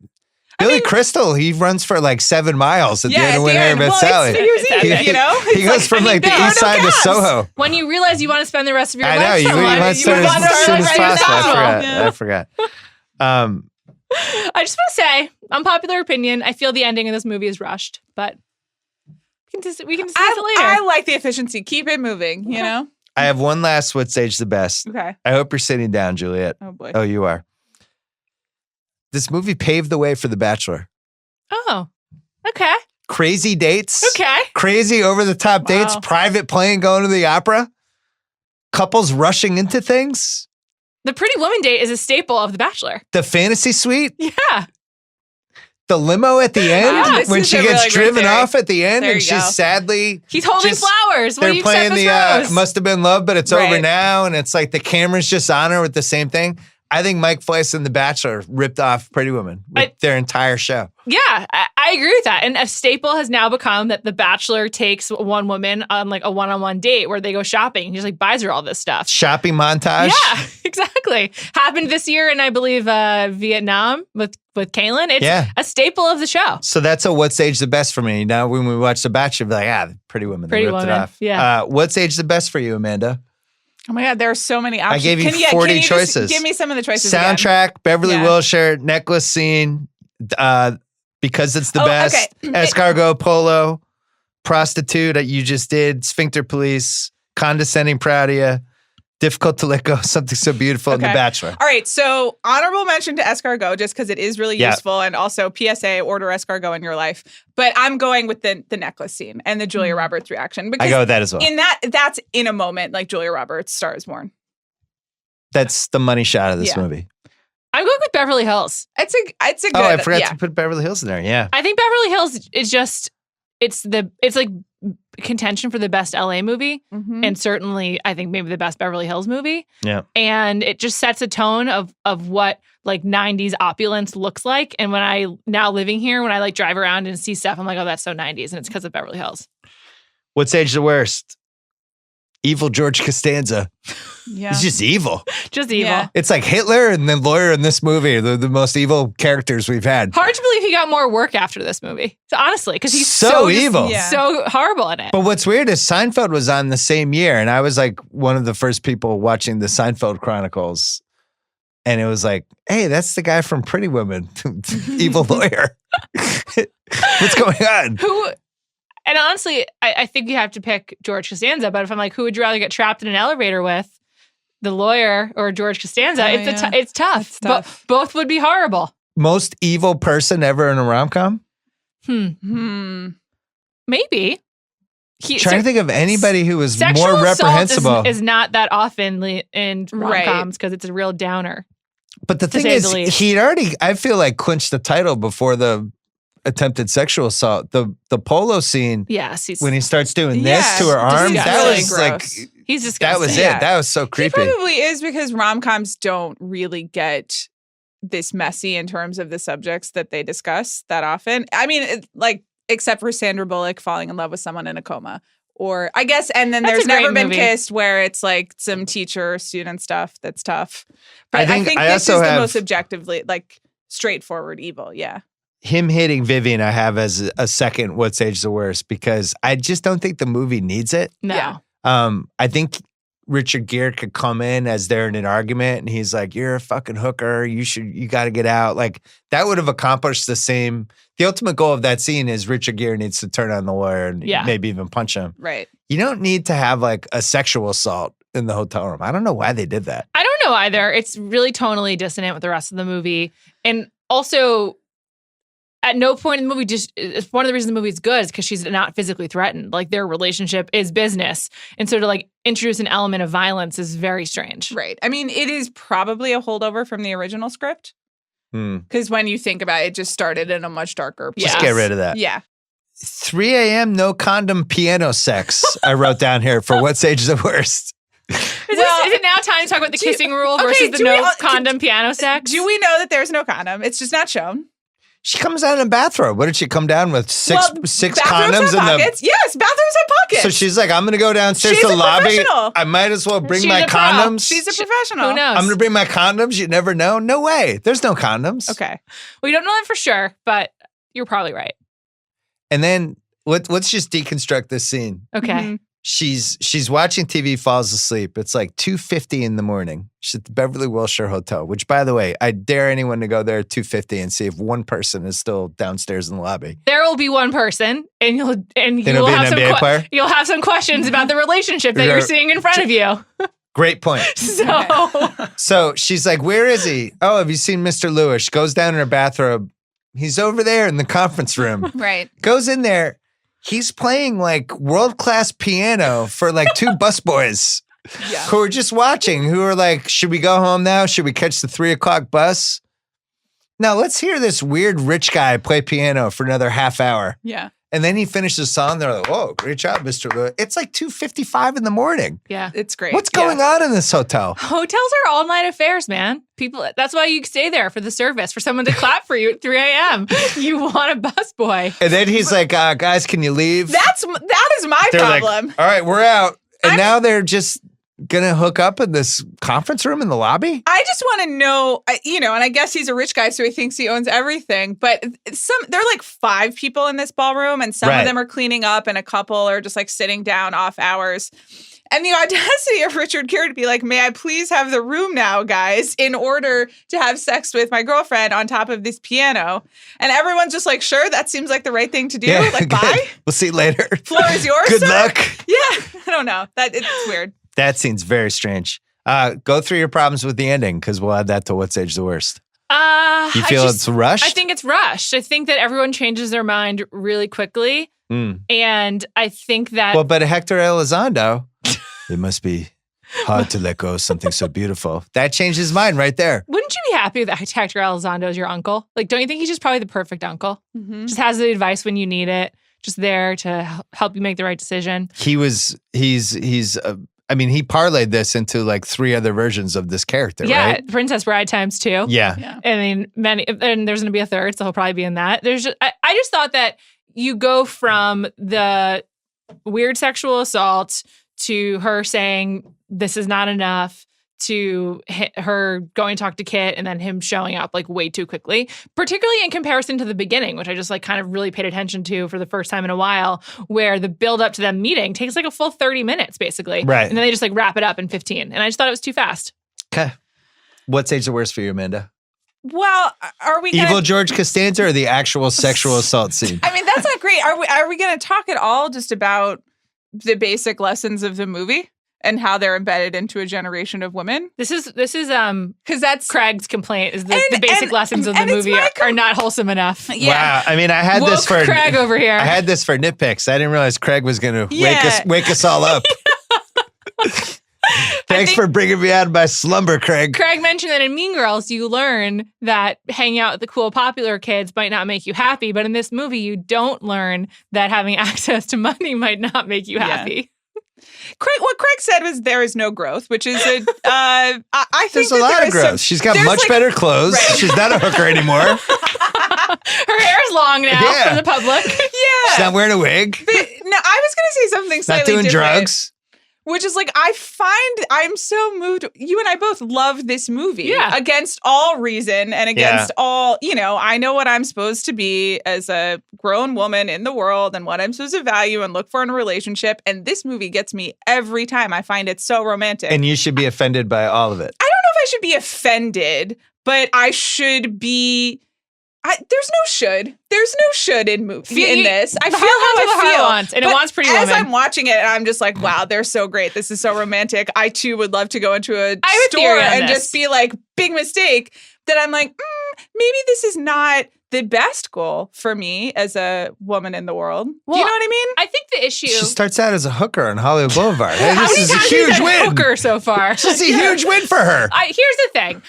Billy Crystal, he runs for like 7 miles at the end of When Harry Met Sally. It's New Year's Eve, you know? He goes from like the east side to Soho. When you realize you want to spend the rest of your I life know, you want to start as soon as possible. I forgot. I just want to say, unpopular opinion, I feel the ending of this movie is rushed, but we can discuss it later. I like the efficiency. Keep it moving, you know? I have one last What's Age the Best. Okay. I hope you're sitting down, Juliet. Oh, boy. Oh, you are. This movie paved the way for The Bachelor. Oh, okay. Crazy dates. Okay. Crazy over-the-top dates. Private plane going to the opera. Couples rushing into things. The Pretty Woman date is a staple of The Bachelor. The fantasy suite. Yeah. The limo at the end when she gets driven off at the end and she's sadly. He's holding flowers. What They're do you playing accept the as rose? Must Have Been Love, but it's over now. And it's like the camera's just on her with the same thing. I think Mike Fleiss and The Bachelor ripped off Pretty Woman with their entire show. Yeah, I agree with that. And a staple has now become that The Bachelor takes one woman on like a one-on-one date where they go shopping. He just like buys her all this stuff. Shopping montage. Yeah, exactly. Happened this year in, I believe, Vietnam with Kaylin. It's a staple of the show. So that's a What's Age the Best for me. Now when we watch The Bachelor, we're like, Pretty Woman. They ripped it off. Yeah. What's Age the Best for you, Amanda? Oh my God, there are so many options. I gave you 40 choices. Give me some of the choices. Soundtrack, again. Beverly Wilshire, necklace scene, because it's the best. Okay. Escargot polo, prostitute that you just did, sphincter police, condescending proud of you, difficult to let go, something so beautiful in The Bachelor. All right, so honorable mention to escargot just because it is really useful, and also PSA, order escargot in your life. But I'm going with the necklace scene and the Julia Roberts reaction. Because I go with that as well. That's in a moment like Julia Roberts, Star is Born. That's the money shot of this movie. I'm going with Beverly Hills. It's a good. Oh, I forgot to put Beverly Hills in there. Yeah. I think Beverly Hills is just it's like contention for the best LA movie, and certainly I think maybe the best Beverly Hills movie. Yeah. And it just sets a tone of what like 90s opulence looks like. And when I now living here, when I like drive around and see stuff, I'm like, oh, that's so 90s, and it's because of Beverly Hills. What's Age the Worst? Evil George Costanza. Yeah. He's just evil. Just evil. Yeah. It's like Hitler and the lawyer in this movie are the most evil characters we've had. Hard to believe he got more work after this movie. So honestly, because he's so evil. so horrible in it. But what's weird is Seinfeld was on the same year, and I was like one of the first people watching the Seinfeld Chronicles. And it was like, hey, that's the guy from Pretty Woman, evil lawyer. What's going on? And honestly, I think you have to pick George Costanza. But if I'm like, who would you rather get trapped in an elevator with, the lawyer or George Costanza? It's tough. But both would be horrible. Most evil person ever in a rom-com? Maybe. Trying to think of anybody who was sexual more assault reprehensible. is not that often in rom-coms because it's a real downer. But the thing is, he'd already, I feel like, clinched the title before the attempted sexual assault. The polo scene, yes, when he starts doing this to her arm, that was gross. like, he's disgusting. that was it. That was so creepy. He probably is because rom-coms don't really get this messy in terms of the subjects that they discuss that often. I mean, except for Sandra Bullock falling in love with someone in a coma. Or I guess, and then there's Never Been Kissed, where it's like some teacher student stuff that's tough. But I think this is the most objectively, straightforward evil. Yeah. Him hitting Vivian, I have as a second What's Age the Worst, because I just don't think the movie needs it. No. Yeah. I think Richard Gere could come in as they're in an argument and he's like, "You're a fucking hooker. You got to get out." Like, that would have accomplished the same. The ultimate goal of that scene is Richard Gere needs to turn on the lawyer and maybe even punch him. Right. You don't need to have like a sexual assault in the hotel room. I don't know why they did that. I don't know either. It's really tonally dissonant with the rest of the movie. And also, at no point in the movie, it's one of the reasons the movie is good is because she's not physically threatened. Like, their relationship is business. And so to introduce an element of violence is very strange. Right. I mean, it is probably a holdover from the original script. Because when you think about it, it just started in a much darker place. Just get rid of that. Yeah. 3 a.m. no condom piano sex. I wrote down here for What's Age the Worst. Is it now time to talk about the kissing rule versus the no condom piano sex? Do we know that there's no condom? It's just not shown. She comes out in a bathrobe. What did she come down with? Six condoms in pockets? Yes, bathrooms have pockets. So she's like, I'm going to go downstairs She's to the a lobby. professional. I might as well bring She's my a pro. condoms. She's a professional. Who knows? I'm going to bring my condoms. You never know. No way. There's no condoms. Okay. We don't know that for sure, but you're probably right. And then let's just deconstruct this scene. Okay. Mm-hmm. She's watching TV, falls asleep. It's like 2:50 in the morning. She's at the Beverly Wilshire Hotel, which, by the way, I dare anyone to go there at 2:50 and see if one person is still downstairs in the lobby. There will be one person, and you'll be an NBA player? You'll have some questions about the relationship that you're seeing in front of you. Great point. So she's like, "Where is he? Oh, have you seen Mr. Lewis?" She goes down in her bathrobe. He's over there in the conference room. Right. Goes in there. He's playing like world-class piano for like two busboys who are just watching, who are like, should we go home now? Should we catch the 3:00 bus? Now let's hear this weird rich guy play piano for another half hour. Yeah. And then he finishes the song. They're like, "Oh, great job, Mr. Lewis." It's like 2:55 in the morning. Yeah. It's great. What's going on in this hotel? Hotels are all-night affairs, man. That's why you stay there for the service, for someone to clap for you at 3 a.m. You want a busboy. And then he's like, "Guys, can you leave?" That is my They're problem. Like, all right, we're out. And now they're just gonna hook up in this conference room in the lobby? I just want to know, and I guess he's a rich guy, so he thinks he owns everything. But there are like 5 people in this ballroom, and some of them are cleaning up, and a couple are just like sitting down off hours. And the audacity of Richard Gere to be like, "May I please have the room now, guys, in order to have sex with my girlfriend on top of this piano?" And everyone's just like, "Sure, that seems like the right thing to do." Yeah, like, good. bye. We'll see you later. Floor is yours. Good sir. luck. Yeah, I don't know. It's weird. That seems very strange. Go through your problems with the ending, because we'll add that to What's Age the Worst. You feel it's rushed? I think it's rushed. I think that everyone changes their mind really quickly. And I think that... Well, but Hector Elizondo, it must be hard to let go of something so beautiful. That changed his mind right there. Wouldn't you be happy that Hector Elizondo is your uncle? Like, don't you think he's just probably the perfect uncle? Mm-hmm. Just has the advice when you need it. Just there to help you make the right decision. He parlayed this into like 3 other versions of this character, right? Princess Bride times 2. Yeah. I mean, and there's going to be a 3rd, so he'll probably be in that. I just thought that you go from the weird sexual assault to her saying this is not enough to her going to talk to Kit and then him showing up like way too quickly, particularly in comparison to the beginning, which I just like kind of really paid attention to for the first time in a while, where the build up to them meeting takes like a full 30 minutes basically. Right. And then they just like wrap it up in 15. And I just thought it was too fast. Okay. What's Age the Worst for you, Amanda? Well, are we Evil George Costanza or the actual sexual assault scene? I mean, that's not great. Are we going to talk at all just about the basic lessons of the movie? and how they're embedded into a generation of women. This is because that's Craig's complaint is that the basic lessons of the movie are not wholesome enough. Wow. I mean, I had Woke this for Craig over here. I had this for nitpicks. I didn't realize Craig was going to wake us all up. Thanks for bringing me out of my slumber, Craig. Craig mentioned that in Mean Girls, you learn that hanging out with the cool, popular kids might not make you happy. But in this movie, you don't learn that having access to money might not make you happy. What Craig said was there is no growth, which is I think there's a lot of growth. She's got much better clothes. Right. She's not a hooker anymore. Her hair is long now for the public. Yeah. She's not wearing a wig. But, no, I was going to say something slightly different. Not doing drugs. Which is like, I'm so moved. You and I both love this movie against all reason and against all, I know what I'm supposed to be as a grown woman in the world and what I'm supposed to value and look for in a relationship. And this movie gets me every time. I find it so romantic. And you should be offended by all of it. I don't know if I should be offended, but I should be... There's no should in this. I feel how I feel. Wants, and it wants Pretty Woman. As I'm watching it, I'm just like, wow, they're so great. This is so romantic. I too would love to go into a store and just be like, big mistake. That I'm like, maybe this is not the best goal for me as a woman in the world. Well, do you know what I mean? I think the issue... She starts out as a hooker on Hollywood Boulevard. Hey, this is a huge win. Hooker so far. This is a huge win for her. Here's the thing.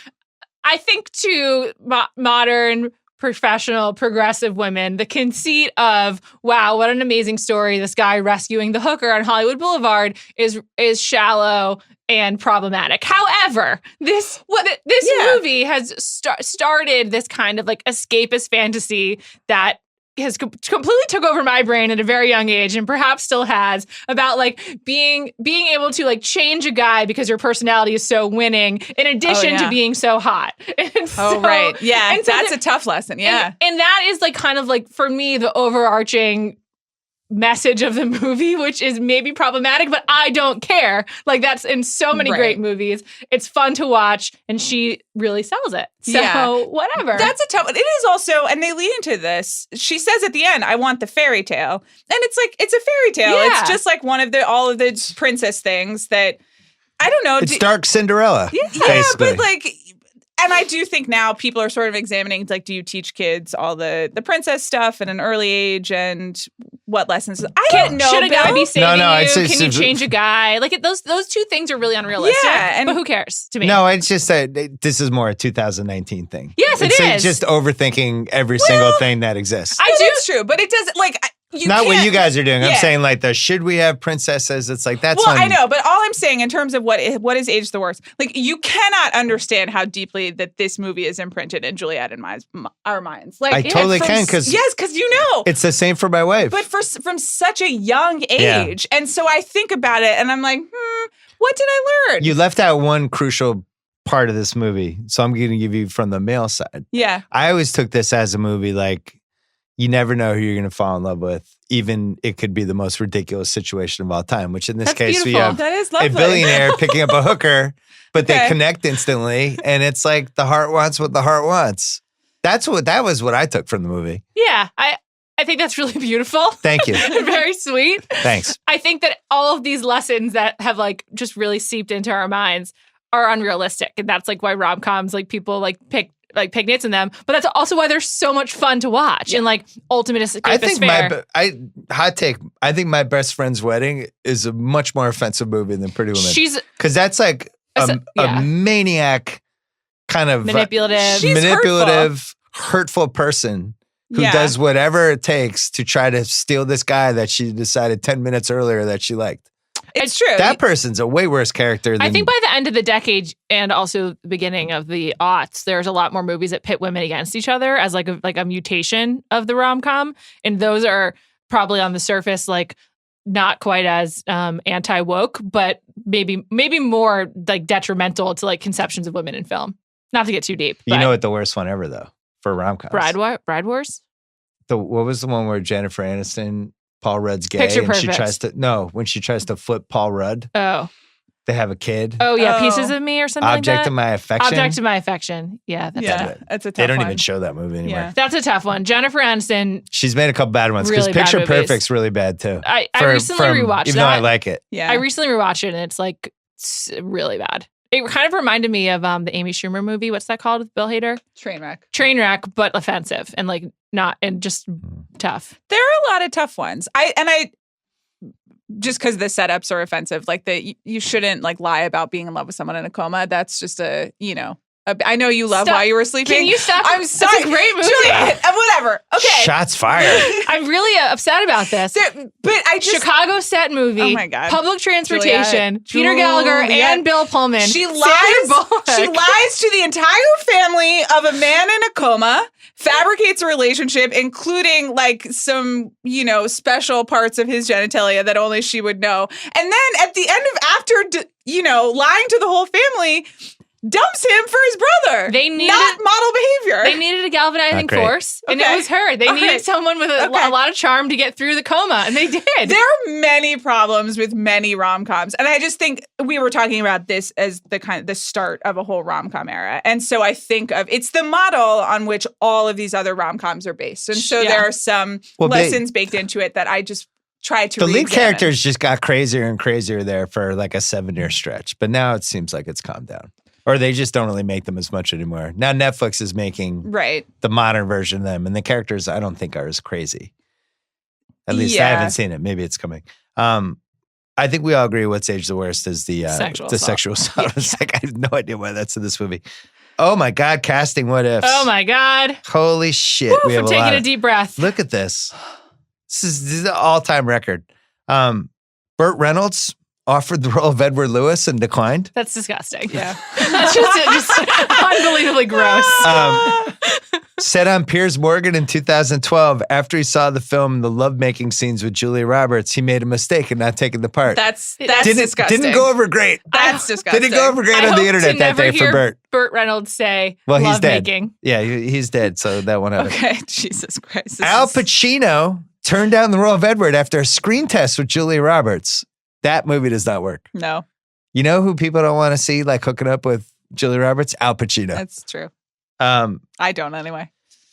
I think to modern... professional, progressive women, the conceit of, wow, what an amazing story, this guy rescuing the hooker on Hollywood Boulevard is shallow and problematic. However, this movie has started this kind of like escapist fantasy that has completely took over my brain at a very young age and perhaps still has about like being able to like change a guy because your personality is so winning in addition to being so hot. Right. Yeah. And that's a tough lesson. Yeah. And that is like kind of like for me, the overarching message of the movie, which is maybe problematic, but I don't care. Like that's in so many great movies. It's fun to watch and she really sells it. So whatever. That's a tough one. It is also, and they lead into this. She says at the end, I want the fairy tale. And it's like, it's a fairy tale. Yeah. It's just like all of the princess things that, I don't know. It's dark Cinderella. Yeah, but like... And I do think now people are sort of examining, like, do you teach kids all the princess stuff at an early age and what lessons? I don't know. Should a guy be saving I'd you? say Can you change a guy? Like those two things are really unrealistic. Yeah, but who cares to me? No, it's just that this is more a 2019 thing. Yes, it's is. Just overthinking every single thing that exists. It's true, but it doesn't like. Not what you guys are doing. I'm saying like should we have princesses? It's like that's. Well, I know, but all I'm saying in terms of what is age the worst, like you cannot understand how deeply that this movie is imprinted in Juliet and our minds. Like I totally can because you know it's the same for my wife. But from such a young age, and so I think about it, and I'm like, what did I learn? You left out one crucial part of this movie, so I'm going to give you from the male side. Yeah, I always took this as a movie like. You never know who you're going to fall in love with. Even it could be the most ridiculous situation of all time, which in this case, we have a billionaire picking up a hooker, but they connect instantly. And it's like the heart wants what the heart wants. That was what I took from the movie. Yeah. I think that's really beautiful. Thank you. Very sweet. Thanks. I think that all of these lessons that have like just really seeped into our minds are unrealistic. And that's like why rom-coms, like people like pick nits in them, but that's also why they're so much fun to watch and like ultimate escapist I think fare. I think My Best Friend's Wedding is a much more offensive movie than Pretty Woman. Because that's like a maniac kind of manipulative, hurtful person who does whatever it takes to try to steal this guy that she decided 10 minutes earlier that she liked. It's true. That person's a way worse character than... I think by the end of the decade and also the beginning of the aughts, there's a lot more movies that pit women against each other as like a mutation of the rom-com. And those are probably on the surface like not quite as anti-woke, but maybe more like detrimental to like conceptions of women in film. Not to get too deep. You know what the worst one ever though for rom-coms? Bride Wars? What was the one where Jennifer Aniston... Paul Rudd's gay Picture and Perfect. when she tries to flip Paul Rudd. Oh. They have a kid. Oh yeah, Oh. Pieces of Me or something Object like that. of My Affection. Object of My Affection. Yeah, that's Yeah, it. it's a tough They don't one. even show that movie anymore. Yeah. That's a tough one. Jennifer Aniston. She's made a couple bad ones because Really bad Picture movies. Perfect's really bad too. I recently rewatched even though I that. like it. Yeah. I recently rewatched it and it's like really bad. It kind of reminded me of the Amy Schumer movie. What's that called with Bill Hader? Trainwreck, but offensive and like not and just tough. There are a lot of tough ones. I just because the setups are offensive, like you shouldn't like lie about being in love with someone in a coma. That's just I know you love Stop. While You Were Sleeping. Can you stop? I'm sorry. It's a great movie. Juliet, whatever. Okay. Shots fired. I'm really upset about this. But I just Chicago set movie. Oh my God. Public transportation. Peter Juliet. Gallagher and Bill Pullman. She Sandra lies. Bullock. She lies to the entire family of a man in a coma. Fabricates a relationship, including like some, special parts of his genitalia that only she would know. And then at the end of after lying to the whole family, dumps him for his brother. They needed not model behavior. They needed a galvanizing force, and it was her. They needed someone with a lot of charm to get through the coma, and they did. There are many problems with many rom-coms, and I just think we were talking about this as the start of a whole rom-com era, and so I think of it's the model on which all of these other rom-coms are based, and so there are some lessons baked into it that I just try to. The lead re-examine. characters just got crazier and crazier there for like a 7-year stretch, but now it seems like it's calmed down. Or they just don't really make them as much anymore. Now Netflix is making the modern version of them, and the characters I don't think are as crazy. At least I haven't seen it. Maybe it's coming. I think we all agree what's aged the worst is the sexual assault. Yeah. It's like I have no idea why that's in this movie. Oh my God, casting What Ifs. Oh my God. Holy shit. Woo, for taking a deep breath. Look at this. This is an all-time record. Burt Reynolds offered the role of Edward Lewis and declined. That's disgusting. Yeah. That's just unbelievably gross. Said on Piers Morgan in 2012, after he saw the film, the lovemaking scenes with Julia Roberts, he made a mistake in not taking the part. That's disgusting. Didn't go over great. That's disgusting. Didn't go over great on the internet that day for Burt. Burt Reynolds say, well, he's dead. Lovemaking. Yeah, he's dead, so that won't happen. Okay, Jesus Christ. Al Pacino turned down the role of Edward after a screen test with Julia Roberts. That movie does not work. No. You know who people don't want to see like hooking up with Julia Roberts? Al Pacino. That's true. I don't anyway.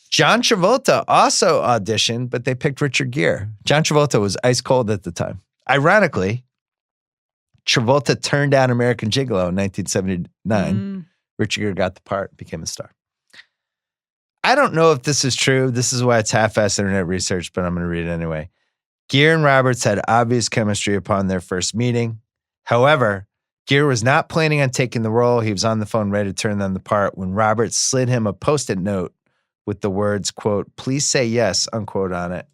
John Travolta also auditioned, but they picked Richard Gere. John Travolta was ice cold at the time. Ironically, Travolta turned down American Gigolo in 1979. Richard Gere got the part, became a star. I don't know if this is true. This is why it's half-assed internet research, but I'm going to read it anyway. Gere and Roberts had obvious chemistry upon their first meeting. However, Gere was not planning on taking the role. He was on the phone ready to turn down the part when Roberts slid him a Post-it note with the words, quote, "Please say yes," unquote, on it.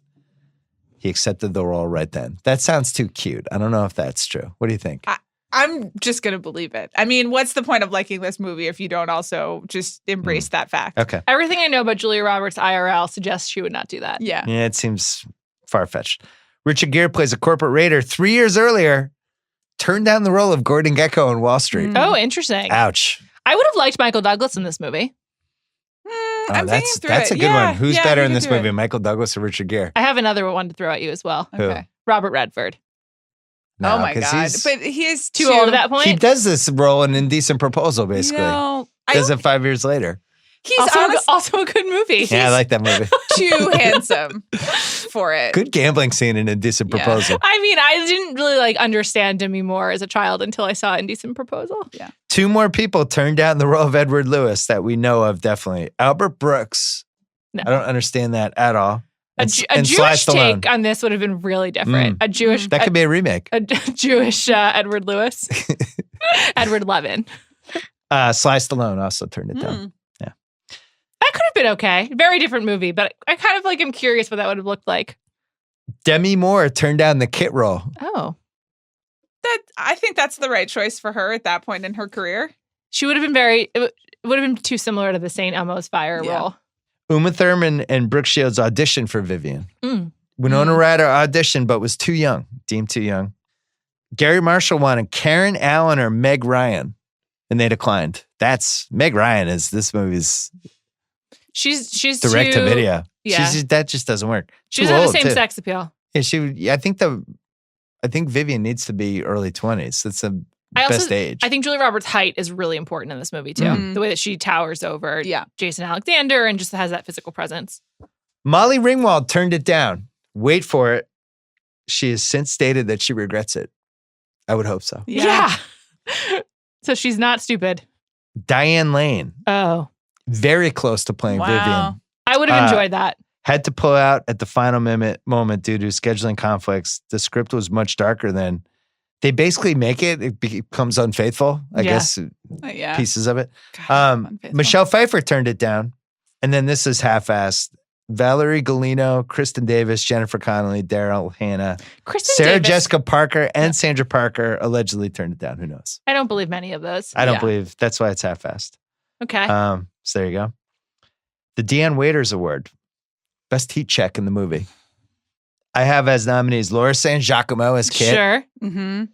He accepted the role right then. That sounds too cute. I don't know if that's true. What do you think? I'm just going to believe it. I mean, what's the point of liking this movie if you don't also just embrace that fact? Okay. Everything I know about Julia Roberts IRL suggests she would not do that. Yeah. Yeah, it seems far-fetched. Richard Gere plays a corporate raider 3 years earlier, turned down the role of Gordon Gekko on Wall Street. Oh, interesting. Ouch. I would have liked Michael Douglas in this movie. I'm thinking through that's it. a good one. Who's better in thinking this through movie, it. Michael Douglas or Richard Gere? I have another one to throw at you as well. Who? Okay. Robert Redford. No, oh my 'cause God. But he's Too old at that point? He does this role in Indecent Proposal, basically. No, Does it 5 years later. he's also a good movie. Yeah, I like that movie. too handsome for it. Good gambling scene in Indecent Proposal. I mean, I didn't really understand Demi Moore as a child until I saw Indecent Proposal. Yeah. 2 more people turned down the role of Edward Lewis that we know of, definitely. Albert Brooks. No. I don't understand that at all. A And Sly Jewish Stallone. take on this would have been really different. A Jewish That could be a remake. a Jewish Edward Lewis, Edward Levin. Sly Stallone also turned it down. Yeah. That could have been okay. Very different movie, but I kind of am curious what that would have looked like. Demi Moore turned down the Kit role. Oh, I think that's the right choice for her at that point in her career. she would have been it would have been too similar to the St. Elmo's Fire role. Uma Thurman and Brooke Shields auditioned for Vivian. Mm. Winona Ryder auditioned but was too young, deemed too young. Gary Marshall wanted Karen Allen or Meg Ryan, and they declined. Meg Ryan is this movie's She's direct to video. Yeah. That just doesn't work. She Too doesn't have old, the same too. sex appeal. Yeah, I think Vivian needs to be early 20s. That's a best age. I think Julia Roberts' height is really important in this movie too. The way that she towers over Jason Alexander and just has that physical presence. Molly Ringwald turned it down. Wait for it. She has since stated that she regrets it. I would hope so. Yeah. So she's not stupid. Diane Lane. Oh. Very close to playing Vivian. I would have enjoyed that. Had to pull out at the final moment due to scheduling conflicts. The script was much darker than they basically make it. It becomes unfaithful, I guess, pieces of it. God, Michelle Pfeiffer turned it down. And then this is half-assed. Valerie Golino, Kristen Davis, Jennifer Connelly, Daryl Hannah, Sarah Jessica Parker, and Sandra Parker allegedly turned it down. Who knows? I don't believe many of those. I don't believe. That's why it's half-assed. Okay. So there you go. The Dion Waiters Award. Best heat check in the movie. I have as nominees Laura San Giacomo as Kit. Sure. Mm-hmm.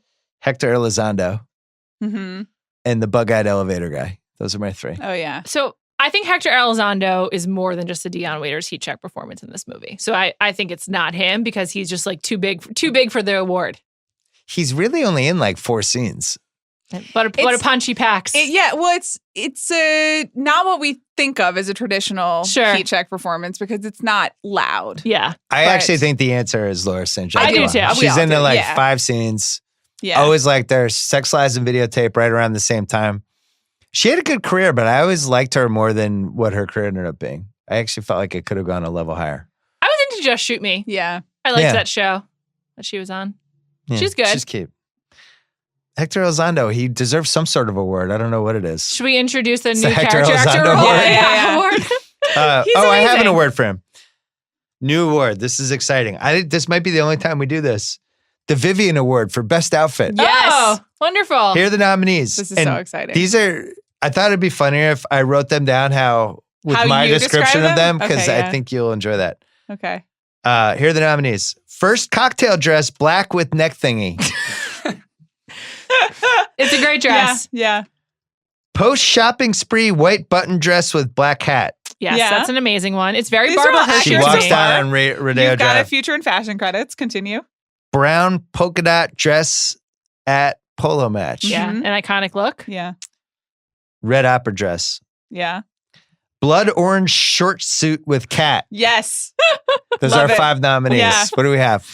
Hector Elizondo. Mm-hmm. And the bug-eyed elevator guy. Those are my three. Oh, yeah. So I think Hector Elizondo is more than just a Dion Waiters heat check performance in this movie. So I think it's not him because he's just like too big for the award. He's really only in like 4 scenes. What a punch he packs. It's not what we think of as a traditional heat check performance because it's not loud. Yeah. I actually think the answer is Laura San Giacomo. I do too. She's into 5 scenes. Yeah. Always like their Sex Lies and Videotape right around the same time. She had a good career, but I always liked her more than what her career ended up being. I actually felt like it could have gone a level higher. I was into Just Shoot Me. Yeah. I liked that show that she was on. Yeah, she's good. She's cute. Hector Elizondo, he deserves some sort of award. I don't know what it is. Should we introduce a It's new the Hector character actor Elizondo award? award. Yeah. Award. I have an award for him. New award. This is exciting. This might be the only time we do this. The Vivian Award for Best Outfit. Yes. Oh, wonderful. Here are the nominees. This is And so exciting. These are, I thought it'd be funnier if I wrote them down with How my you description describe of them them? because Okay, I yeah. think you'll enjoy that. Okay. Here are the nominees. First cocktail dress, black with neck thingy. It's a great dress. Yeah. Post shopping spree, white button dress with black hat. Yes, Yeah. that's an amazing one. It's very These are Barbara all Hershey. She Here's walks so down far. on Rodeo You've got a Drive. future in fashion credits. Continue. Brown polka dot dress at polo match. Yeah, Mhm. an iconic look. Yeah. Red opera dress. Yeah. Blood orange short suit with cat. Yes. Those Love are it. 5 nominees. Yeah. What do we have?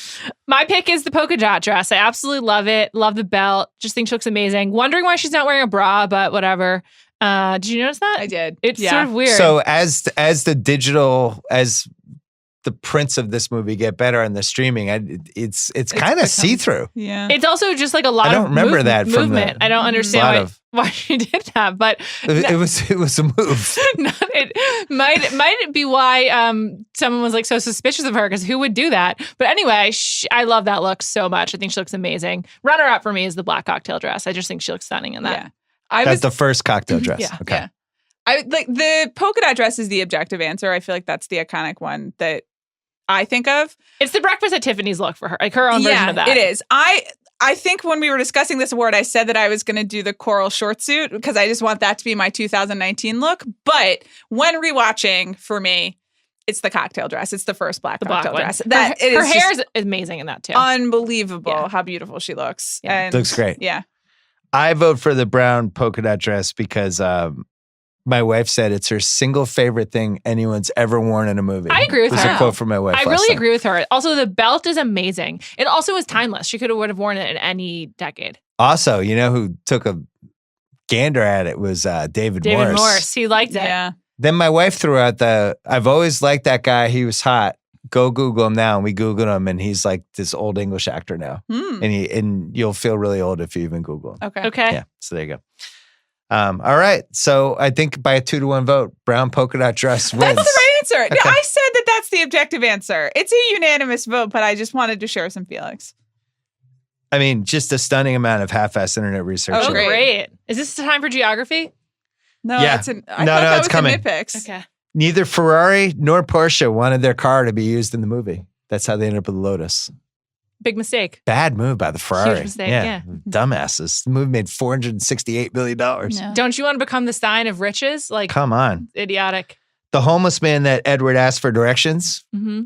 My pick is the polka dot dress. I absolutely love it. Love the belt. Just think she looks amazing. Wondering why she's not wearing a bra, but whatever. Did you notice that? I did. It's Yeah. sort of weird. So as the prints of this movie get better on the streaming, it's kind of become- see-through. Yeah. it's also just like a lot I don't of remember that from movement. the- I don't lot understand of- why she did that, but It was a move. it might be why someone was like so suspicious of her because who would do that? But anyway, I love that look so much. I think she looks amazing. Runner up for me is the black cocktail dress. I just think she looks stunning in that. Yeah. That's the first cocktail dress. Yeah. Okay. Yeah. I like the polka dot dress is the objective answer. I feel like that's the iconic one that I think of. It's the Breakfast at Tiffany's look for her, like her own version of that. It is. I think when we were discussing this award, I said that I was going to do the coral short suit because I just want that to be my 2019 look. But when rewatching, for me, it's the cocktail dress. It's the first black cocktail one. dress. Her hair is amazing in that too. Unbelievable how beautiful she looks. Yeah. And Looks great. Yeah. I vote for the brown polka dot dress because my wife said it's her single favorite thing anyone's ever worn in a movie. I agree with It was her. a quote from my wife. I last really night. agree with her. Also, the belt is amazing. It also is timeless. She would have worn it in any decade. Also, you know who took a gander at it was David Morse. He liked it. Yeah. Then my wife threw out I've always liked that guy. He was hot. Go Google him now. And we Googled him and he's like this old English actor now. Hmm. And you'll feel really old if you even Google him. Okay. Yeah. So there you go. All right. So I think by a 2-1 vote, brown polka dot dress wins. That's the right answer. Okay. No, I said that that's the objective answer. It's a unanimous vote, but I just wanted to share some feelings. I mean, just a stunning amount of half-assed internet research. Oh, here. great. Is this the time for geography? No, Yeah. I thought No, that it's was coming. in nitpicks. Okay. Neither Ferrari nor Porsche wanted their car to be used in the movie. That's how they ended up with Lotus. Big mistake. Bad move by the Ferrari. Huge mistake, yeah. Dumbasses. The movie made $468 million. No. Don't you want to become the sign of riches? Like, Come on. idiotic. The homeless man that Edward asked for directions, Mm-hmm.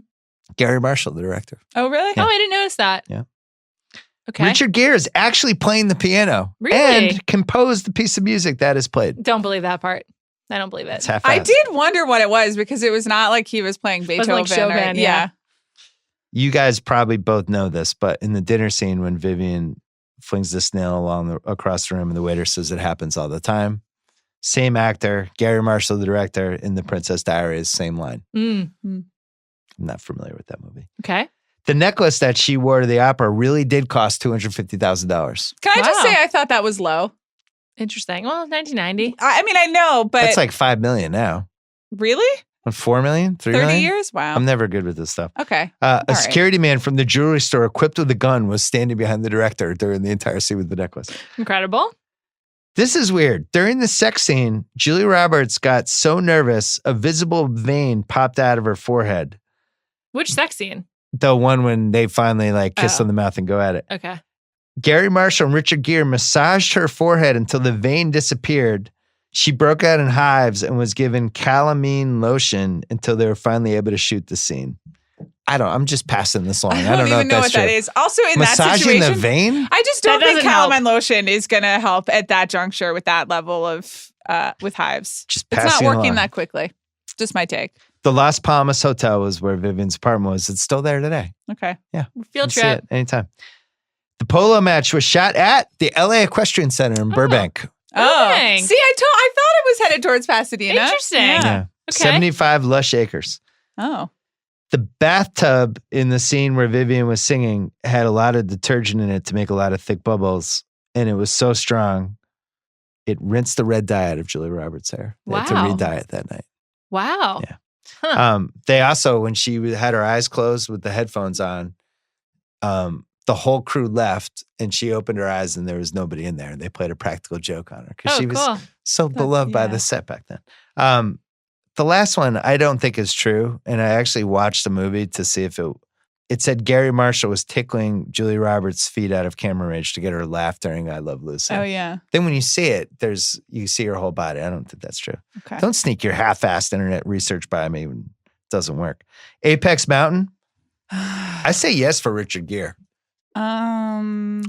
Gary Marshall, the director. Oh, really? Oh, I didn't notice that. Yeah. Okay. Richard Gere is actually playing the piano Really? and composed the piece of music that is played. Don't believe that part. I don't believe it. It's half I did wonder what it was because it was not like he was playing Beethoven. Wasn't like Chopin, yeah. You guys probably both know this, but in the dinner scene when Vivian flings the snail across the room and the waiter says it happens all the time, same actor, Gary Marshall, the director, in The Princess Diaries, same line. I'm not familiar with that movie. Okay. The necklace that she wore to the opera really did cost $250,000. Can I just say I thought that was low? Interesting. Well, 1990. I mean, I know, but That's like $5 million now. really? $4 million? $3 30 million? years? Wow. I'm never good with this stuff. Okay. A right. security man from the jewelry store equipped with a gun was standing behind the director during the entire scene with the necklace. Incredible. This is weird. During the sex scene, Julia Roberts got so nervous, a visible vein popped out of her forehead. Which sex scene? The one when they finally kiss on the mouth and go at it. Okay. Gary Marshall and Richard Gere massaged her forehead until the vein disappeared. She broke out in hives and was given calamine lotion until they were finally able to shoot the scene. I'm just passing this along. I don't even know what true. that is. Also, in Massaging that situation, the vein? I just don't That think doesn't help. calamine lotion is going to help at that juncture with that level of with hives. Just it's not passing working along. that quickly. Just my take. The Las Palmas Hotel was where Vivian's apartment was. It's still there today. Okay. Yeah. Field See trip. it anytime. The polo match was shot at the LA Equestrian Center in Burbank. Burbank. See, I thought it was headed towards Pasadena. Interesting. Yeah. Okay. 75 lush acres. Oh. The bathtub in the scene where Vivian was singing had a lot of detergent in it to make a lot of thick bubbles. And it was so strong, it rinsed the red dye out of Julia Roberts' hair. They had to Wow. re-dye it that night. Wow. Yeah. Huh. They also, when she had her eyes closed with the headphones on, the whole crew left and she opened her eyes and there was nobody in there. And they played a practical joke on her because she was cool. so beloved by the set back then. The last one I don't think is true. And I actually watched the movie to see if it said Gary Marshall was tickling Julia Roberts' feet out of camera range to get her to laugh during I Love Lucy. Oh, yeah. Then when you see it, you see her whole body. I don't think that's true. Okay. Don't sneak your half-assed internet research by me when it doesn't work. Apex Mountain? I say yes for Richard Gere.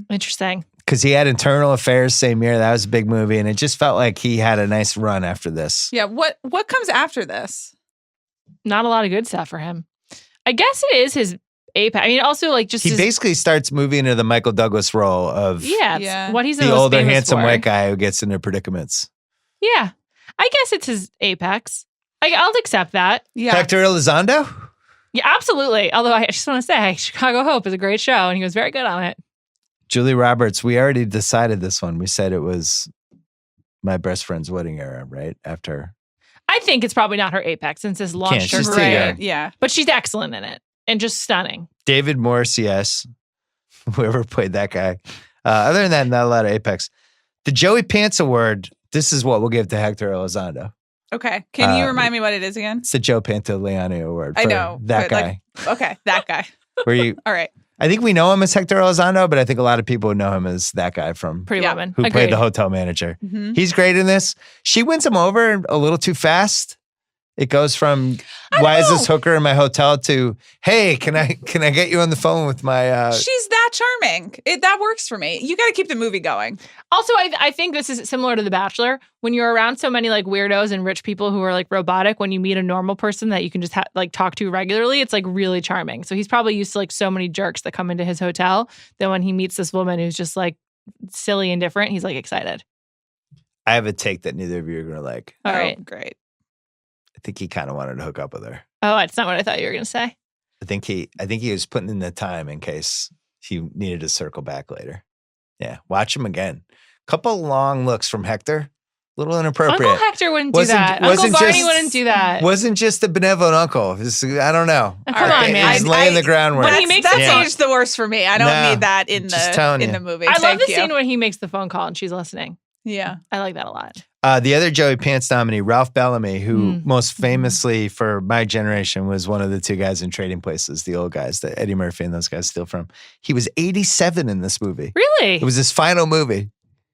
Interesting. Because he had Internal Affairs same year. That was a big movie. And it just felt like he had a nice run after this. Yeah. What comes after this? Not a lot of good stuff for him. I guess it is his apex. I mean, also He basically starts moving into the Michael Douglas role of what he's the most older, famous handsome for. white guy who gets into predicaments. Yeah. I guess it's his apex. I'll accept that. Yeah. Hector Elizondo? Yeah, absolutely. Although I just want to say, Chicago Hope is a great show, and he was very good on it. Julie Roberts, we already decided this one. We said it was My Best Friend's Wedding Era, right? After. I think it's probably not her apex since it's launched her she's too career. young. Yeah. But she's excellent in it and just stunning. David Morse, yes. Whoever played that guy. Other than that, not a lot of apex. The Joey Pants Award, this is what we'll give to Hector Elizondo. Okay. Can you remind me what it is again? It's the Joe Pantoliano Award. I for know. that but, guy. Okay. That guy. Where you? All right. I think we know him as Hector Elizondo, but I think a lot of people know him as that guy from Pretty Woman. who Agreed. played the hotel manager. Mhm. He's great in this. She wins him over a little too fast. It goes from why is this hooker in my hotel to hey, can I get you on the phone with my She's that charming. That works for me. You got to keep the movie going. Also, I think this is similar to The Bachelor. When you're around so many like weirdos and rich people who are like robotic, when you meet a normal person that you can just talk to regularly, it's like really charming. So he's probably used to like so many jerks that come into his hotel that when he meets this woman who's just like silly and different, he's like excited. I have a take that neither of you are gonna like. All right. Great. I think he kind of wanted to hook up with her. Oh, that's not what I thought you were going to say. I think he was putting in the time in case he needed to circle back later. Yeah, watch him again. Couple long looks from Hector. A little inappropriate. Uncle Hector wouldn't do that. Uncle Barney wouldn't do that. Wasn't just a benevolent uncle. I don't know. Come on, man. He's laying the groundwork. That's aged the worst for me. I don't need that in just telling you. the movie. I love Thank the you. scene when he makes the phone call and she's listening. Yeah. I like that a lot. The other Joey Pants nominee, Ralph Bellamy, who most famously for my generation was one of the two guys in Trading Places, the old guys that Eddie Murphy and those guys steal from. He was 87 in this movie. Really? It was his final movie.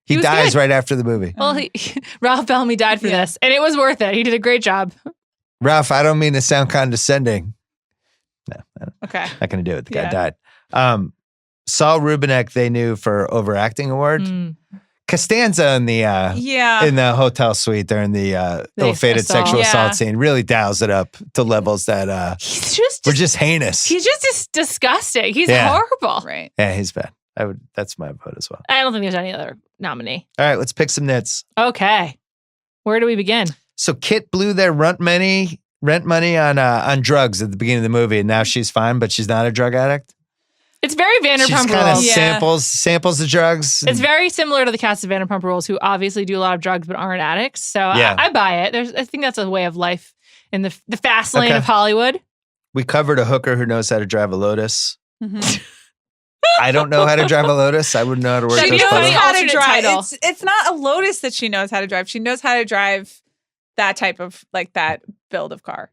He was dies good. right after the movie. Well, Ralph Bellamy died for this, and it was worth it. He did a great job. Ralph, I don't mean to sound condescending. No, Okay. not going to do it. The guy Yeah. died. Saul Rubinek they knew for overacting award. Costanza in the in the hotel suite during the ill-fated sexual assault scene really dials it up to levels that were just heinous. He's just disgusting. He's horrible. Right. Yeah, he's bad. That's my vote as well. I don't think there's any other nominee. All right, let's pick some nits. Okay. Where do we begin? So Kit blew their rent money on drugs at the beginning of the movie, and now she's fine, but she's not a drug addict. It's very Vanderpump Rules. She's kind of samples the drugs. It's very similar to the cast of Vanderpump Rules, who obviously do a lot of drugs but aren't addicts. So I buy it. I think that's a way of life in the fast lane of Hollywood. We covered a hooker who knows how to drive a Lotus. Mm-hmm. I don't know how to drive a Lotus. I wouldn't know how to work. She those knows pedals. how to drive. It's not a Lotus that she knows how to drive. She knows how to drive that type of that build of car.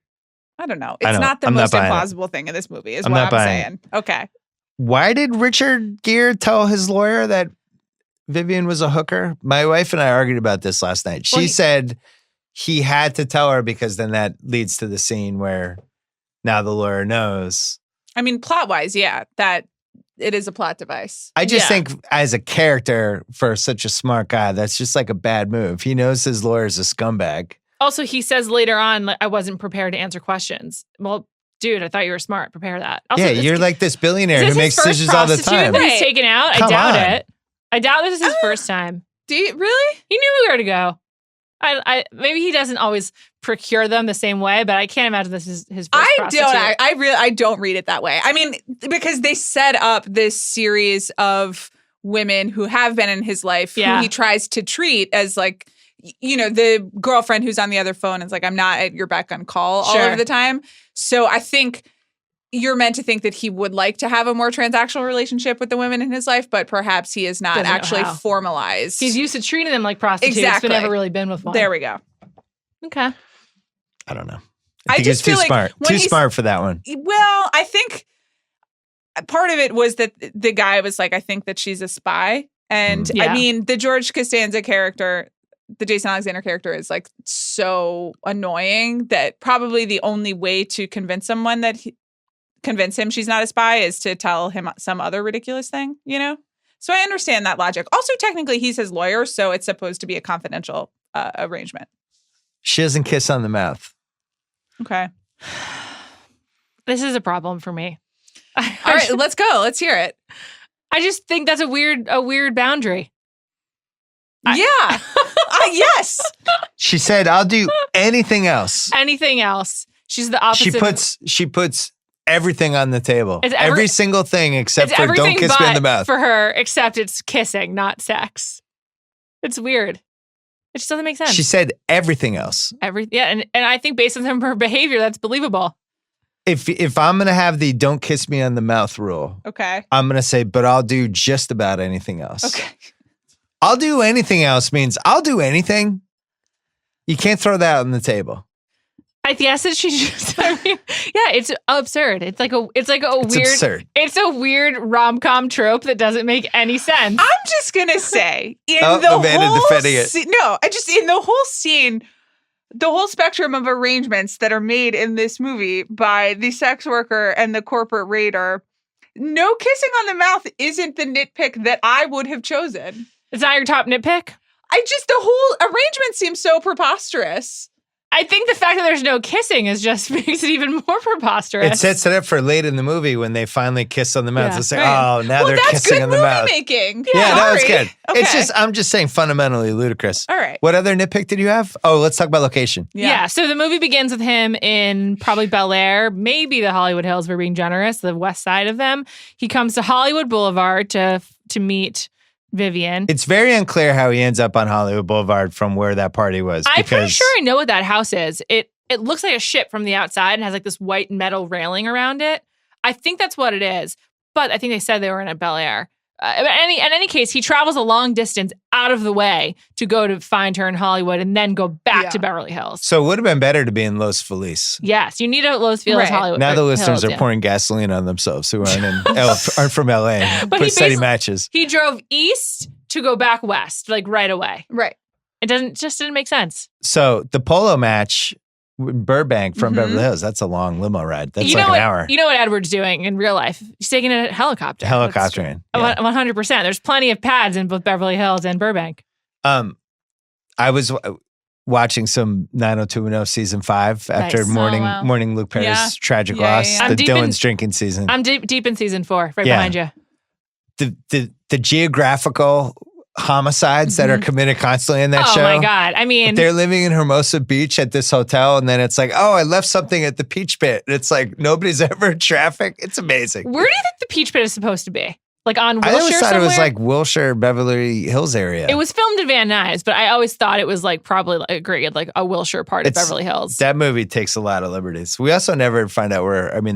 I don't know. It's not the most implausible thing in this movie. Is what I'm saying. Okay. Why did Richard Gere tell his lawyer that Vivian was a hooker? My wife and I argued about this last night. She said he had to tell her because then that leads to the scene where now the lawyer knows. I mean, plot-wise, that it is a plot device. I just think as a character for such a smart guy, that's just like a bad move. He knows his lawyer's a scumbag. Also, he says later on, I wasn't prepared to answer questions. Well, dude, I thought you were smart. Prepare that. Also, you're like this billionaire who makes decisions all the time. That he's taken out? Come I doubt on. it. I doubt this is his first time. Do you really? He knew where to go. Maybe he doesn't always procure them the same way, but I can't imagine this is his first prostitute. I don't read it that way. I mean, because they set up this series of women who have been in his life who he tries to treat as the girlfriend who's on the other phone is like, I'm not at your beck and call all of the time. So I think you're meant to think that he would like to have a more transactional relationship with the women in his life, but perhaps he is not actually formalized. He's used to treating them like prostitutes, but never really been with one. There we go. Okay. I don't know. I think he's too smart. Too smart for that one. Well, I think part of it was that the guy was like, I think that she's a spy. And I mean, the George Costanza character, the Jason Alexander character is so annoying that probably the only way to convince someone convince him she's not a spy is to tell him some other ridiculous thing, So I understand that logic. Also, technically, he's his lawyer, so it's supposed to be a confidential arrangement. She doesn't kiss on the mouth. Okay. This is a problem for me. All right, let's go. Let's hear it. I just think that's a weird boundary. Yes. She said, I'll do anything else. Anything else. She's the opposite. She puts everything on the table. It's every single thing except for don't kiss me in the mouth. For her, except it's kissing, not sex. It's weird. It just doesn't make sense. She said everything else. And I think based on her behavior, that's believable. If I'm going to have the don't kiss me on the mouth rule, okay, I'm going to say, but I'll do just about anything else. Okay. I'll do anything else means I'll do anything. You can't throw that on the table. I guess that she just, it's absurd. It's a weird rom-com trope that doesn't make any sense. I'm just going to say in the whole scene, the whole spectrum of arrangements that are made in this movie by the sex worker and the corporate raider, no kissing on the mouth isn't the nitpick that I would have chosen. It's not your top nitpick? The whole arrangement seems so preposterous. I think the fact that there's no kissing makes it even more preposterous. It sets it up for late in the movie when they finally kiss on the mouth. It's like, oh, now they're kissing on the mouth. Making. Yeah, that was good. Okay. I'm just saying fundamentally ludicrous. All right. What other nitpick did you have? Oh, let's talk about location. Yeah. So the movie begins with him in probably Bel Air, maybe the Hollywood Hills, for being generous, the west side of them. He comes to Hollywood Boulevard to meet Vivian. It's very unclear how he ends up on Hollywood Boulevard from where that party was. I'm pretty sure I know what that house is. It looks like a ship from the outside and has this white metal railing around it. I think that's what it is. But I think they said they were in a Bel Air. In any case, he travels a long distance out of the way to go to find her in Hollywood and then go back to Beverly Hills. So it would have been better to be in Los Feliz. Yes, you need a Los Feliz Hollywood. Now the listeners are pouring gasoline on themselves who aren't from LA. But steady matches. He drove east to go back west, right away. Right. It just didn't make sense. So the polo match Burbank from Beverly Hills. That's a long limo ride. That's like an hour. You know what Edward's doing in real life? He's taking a helicopter. Helicoptering. Yeah. 100%. There's plenty of pads in both Beverly Hills and Burbank. I was watching some 90210 season 5 after mourning Luke Perry's tragic loss. Yeah. The Dylan's drinking season. I'm deep in season 4, right behind you. The geographical homicides that are committed constantly in that show. Oh my God. I mean, they're living in Hermosa Beach at this hotel, and then it's like, oh, I left something at the Peach Pit. And it's like nobody's ever in traffic. It's amazing. Where do you think the Peach Pit is supposed to be? Like on Wilshire I always thought somewhere? It was like Wilshire, Beverly Hills area. It was filmed in Van Nuys, but I always thought it was like probably like a Wilshire part of Beverly Hills. That movie takes a lot of liberties. We also never find out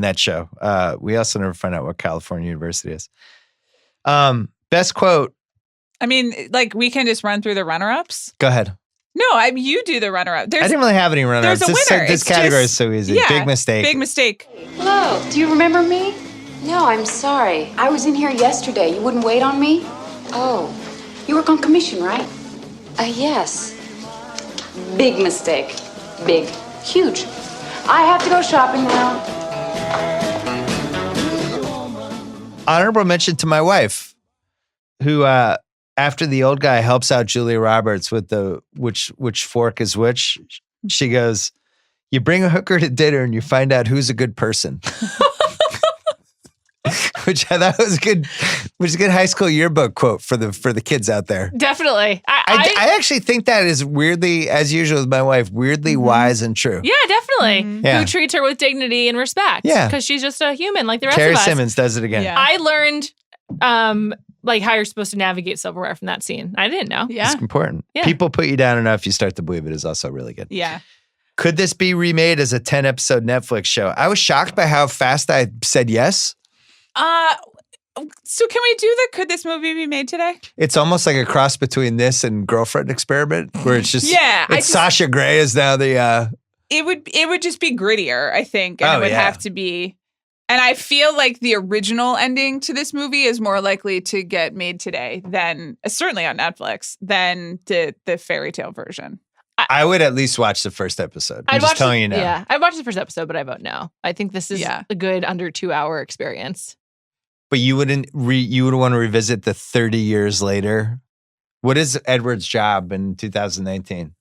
that show. We also never find out what California University is. Best quote. I mean, like, we can just run through the runner-ups. Go ahead. No, you do the runner-up. I didn't really have any runner-ups. There's a winner. This category is so easy. Yeah, big mistake. Big mistake. Hello, do you remember me? No, I'm sorry. I was in here yesterday. You wouldn't wait on me? Oh, you work on commission, right? Yes. Big mistake. Big. Huge. I have to go shopping now. Honorable mention to my wife, who after the old guy helps out Julia Roberts with the which fork is which, she goes, you bring a hooker to dinner and you find out who's a good person. Which I thought was good high school yearbook quote for the kids out there. Definitely. I actually think that is weirdly, as usual with my wife, weirdly wise and true. Yeah, definitely. Yeah. Who treats her with dignity and respect. Yeah. Because she's just a human like the rest Carrie of us. Simmons does it again. Yeah. I learned like how you're supposed to navigate silverware from that scene. I didn't know. Yeah. It's important. Yeah. People put you down enough, you start to believe it is also really good. Yeah. Could this be remade as a 10-episode Netflix show? I was shocked by how fast I said yes. So can we do could this movie be made today? It's almost like a cross between this and Girlfriend Experiment, where it's just Sasha Grey is now the. It would just be grittier, I think, and it would have to be. And I feel like the original ending to this movie is more likely to get made today than certainly on Netflix than the fairy tale version. I would at least watch the first episode. I'm just telling you now. Yeah, I watched the first episode, but I vote no. I think this is a good under 2-hour experience. But you would want to revisit the 30 years later. What is Edward's job in 2019?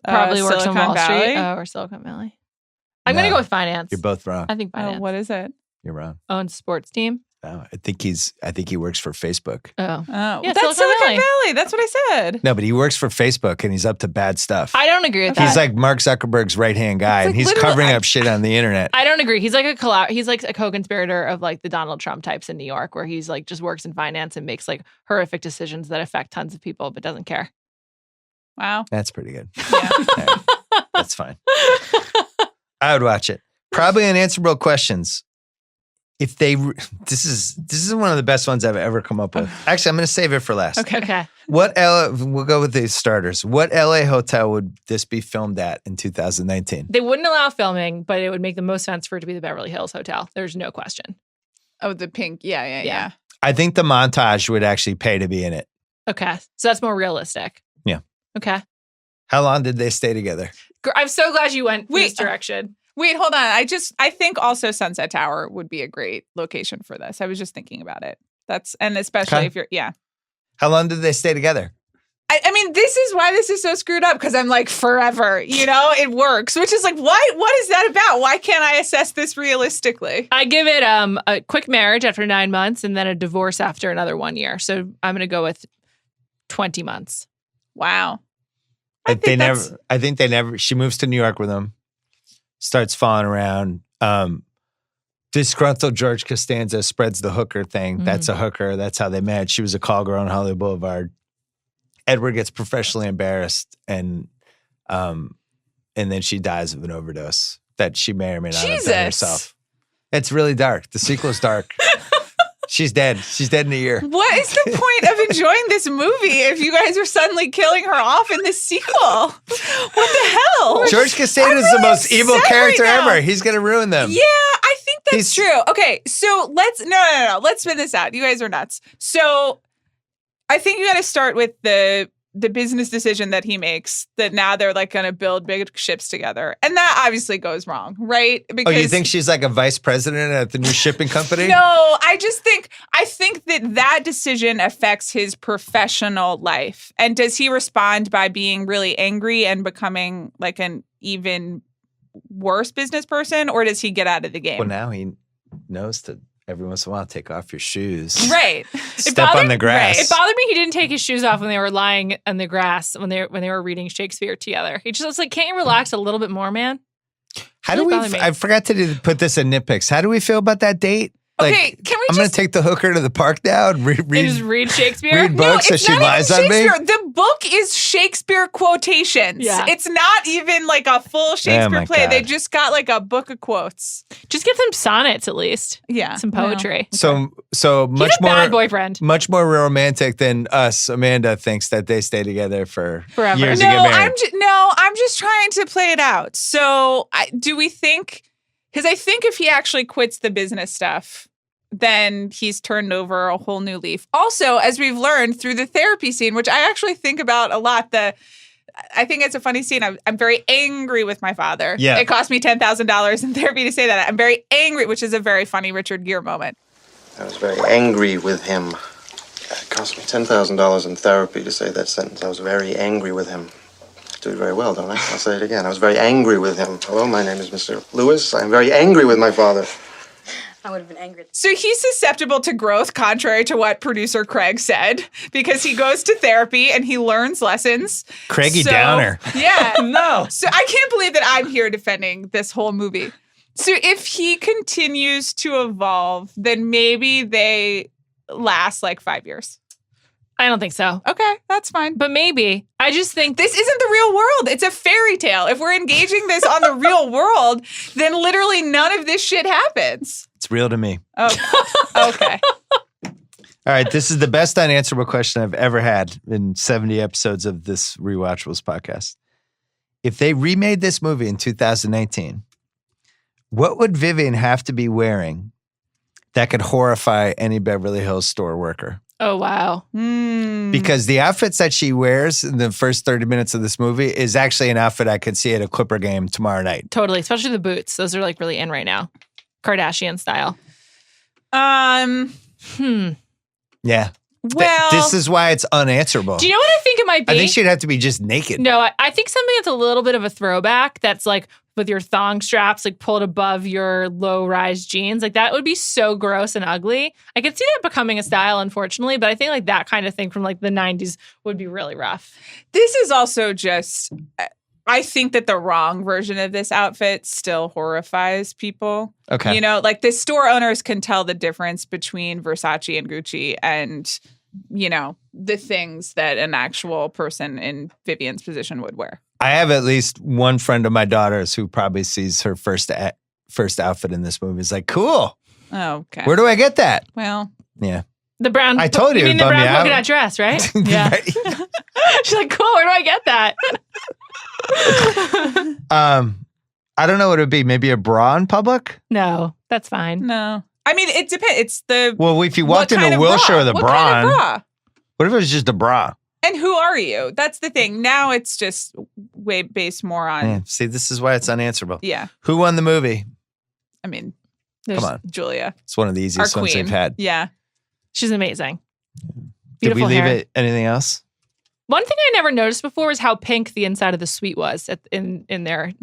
Probably works on Silicon Wall Valley? Street. Or Silicon Valley. I'm going to go with finance. You're both wrong. I think finance. What is it? You're wrong. Owns sports team. No, I think he works for Facebook. Oh. Yeah, that's Silicon Valley. That's what I said. No, but he works for Facebook and he's up to bad stuff. I don't agree with that. He's like Mark Zuckerberg's right-hand guy, and he's covering up shit on the internet. I don't agree. He's like a co-conspirator of like the Donald Trump types in New York, where he's like just works in finance and makes like horrific decisions that affect tons of people, but doesn't care. Wow. That's pretty good. Yeah. Right. That's fine. I would watch it. Probably unanswerable questions. If this is one of the best ones I've ever come up with. Actually, I'm going to save it for last. Okay. We'll go with the starters. What LA hotel would this be filmed at in 2019? They wouldn't allow filming, but it would make the most sense for it to be the Beverly Hills Hotel. There's no question. Oh, the pink. Yeah. I think the montage would actually pay to be in it. Okay. So that's more realistic. Yeah. Okay. How long did they stay together? I'm so glad you went this direction. Wait, hold on. I think also Sunset Tower would be a great location for this. I was just thinking about it. And especially if you're, How long did they stay together? I mean, this is why this is so screwed up, because I'm like, forever, it works, which is like, what is that about? Why can't I assess this realistically? I give it a quick marriage after 9 months and then a divorce after another 1 year. So I'm going to go with 20 months. Wow. She moves to New York with him, starts falling around. Disgruntled George Costanza spreads the hooker thing. Mm-hmm. That's a hooker. That's how they met. She was a call girl on Hollywood Boulevard. Edward gets professionally embarrassed, and then she dies of an overdose that she may or may not have done herself. It's really dark. The sequel's dark. She's dead. She's dead in a year. What is the point of enjoying this movie if you guys are suddenly killing her off in this sequel? What the hell? George Costanza is the most evil character ever. He's going to ruin them. Yeah, I think that's true. Okay, so let's no. Let's spin this out. You guys are nuts. So I think you got to start with the the business decision that he makes, that now they're like going to build big ships together. And that obviously goes wrong, right? Because you think she's like a vice president at the new shipping company? No, I think that decision affects his professional life. And does he respond by being really angry and becoming like an even worse business person, or does he get out of the game? Well, now he knows to every once in a while take off your shoes. Right. Step on the grass. It bothered me he didn't take his shoes off when they were lying on the grass when they were reading Shakespeare together. He just was like, can't you relax a little bit more, man? How do we? I forgot to put this in nitpicks. How do we feel about that date? Okay, can we I'm going to take the hooker to the park now and just read Shakespeare? Read books no, as she lies on me? The book is Shakespeare quotations. Yeah. It's not even like a full Shakespeare play. God. They just got like a book of quotes. Just get some sonnets at least. Yeah. Some poetry. So much He's a more bad boyfriend. Much more romantic than us. Amanda thinks that they stay together for Forever. years No, to get married. I'm just trying to play it out. So do we think, because I think if he actually quits the business stuff, then he's turned over a whole new leaf. Also, as we've learned through the therapy scene, which I actually think about a lot, I think it's a funny scene. I'm very angry with my father. Yeah. It cost me $10,000 in therapy to say that. I'm very angry, which is a very funny Richard Gere moment. I was very angry with him. It cost me $10,000 in therapy to say that sentence. I was very angry with him. I do it very well, don't I? I'll say it again. I was very angry with him. Hello, my name is Mr. Lewis. I'm very angry with my father. I would have been angry. So he's susceptible to growth, contrary to what producer Craig said, because he goes to therapy and he learns lessons. Craigie Downer. Yeah. No. So I can't believe that I'm here defending this whole movie. So if he continues to evolve, then maybe they last like 5 years. I don't think so. Okay, that's fine. But maybe. I just think This isn't the real world. It's a fairy tale. If we're engaging this on the real world, then literally none of this shit happens. It's real to me. Oh, okay. All right, this is the best unanswerable question I've ever had in 70 episodes of this Rewatchables podcast. If they remade this movie in 2019, what would Vivian have to be wearing that could horrify any Beverly Hills store worker? Oh, wow. Because the outfits that she wears in the first 30 minutes of this movie is actually an outfit I could see at a Clipper game tomorrow night. Totally. Especially the boots. Those are like really in right now. Kardashian style. Yeah. Well, This is why it's unanswerable. Do you know what I think it might be? I think she'd have to be just naked. No, I think something that's a little bit of a throwback that's like with your thong straps like pulled above your low-rise jeans. Like that would be so gross and ugly. I could see that becoming a style, unfortunately, but I think like that kind of thing from like the 90s would be really rough. this is also just, I think that the wrong version of this outfit still horrifies people. Okay. You know, like the store owners can tell the difference between Versace and Gucci and, you know, the things that an actual person in Vivian's position would wear. I have at least one friend of my daughter's who probably sees her first outfit in this movie. Is like, cool. Oh, okay. Where do I get that? Well, Yeah. The brown. I told you You mean it'd the bum me brown out. polka dot dress, right? Yeah. She's like, cool. Where do I get that? I don't know what it would be. Maybe a bra in public? No, that's fine. no. I mean, it depends. It's the Well, if you walked what kind into of Wilshire bra? with a What bra kind on, of bra? what if it was just a bra? And who are you? That's the thing. Now it's just way based more on. Man, see, this is why it's unanswerable. Yeah. Who won the movie? I mean, Come on. Julia, It's one of the our easiest ones queen. they've had. Yeah. She's amazing. Did we Beautiful leave hair. it? Anything else? One thing I never noticed before is how pink the inside of the suite was in their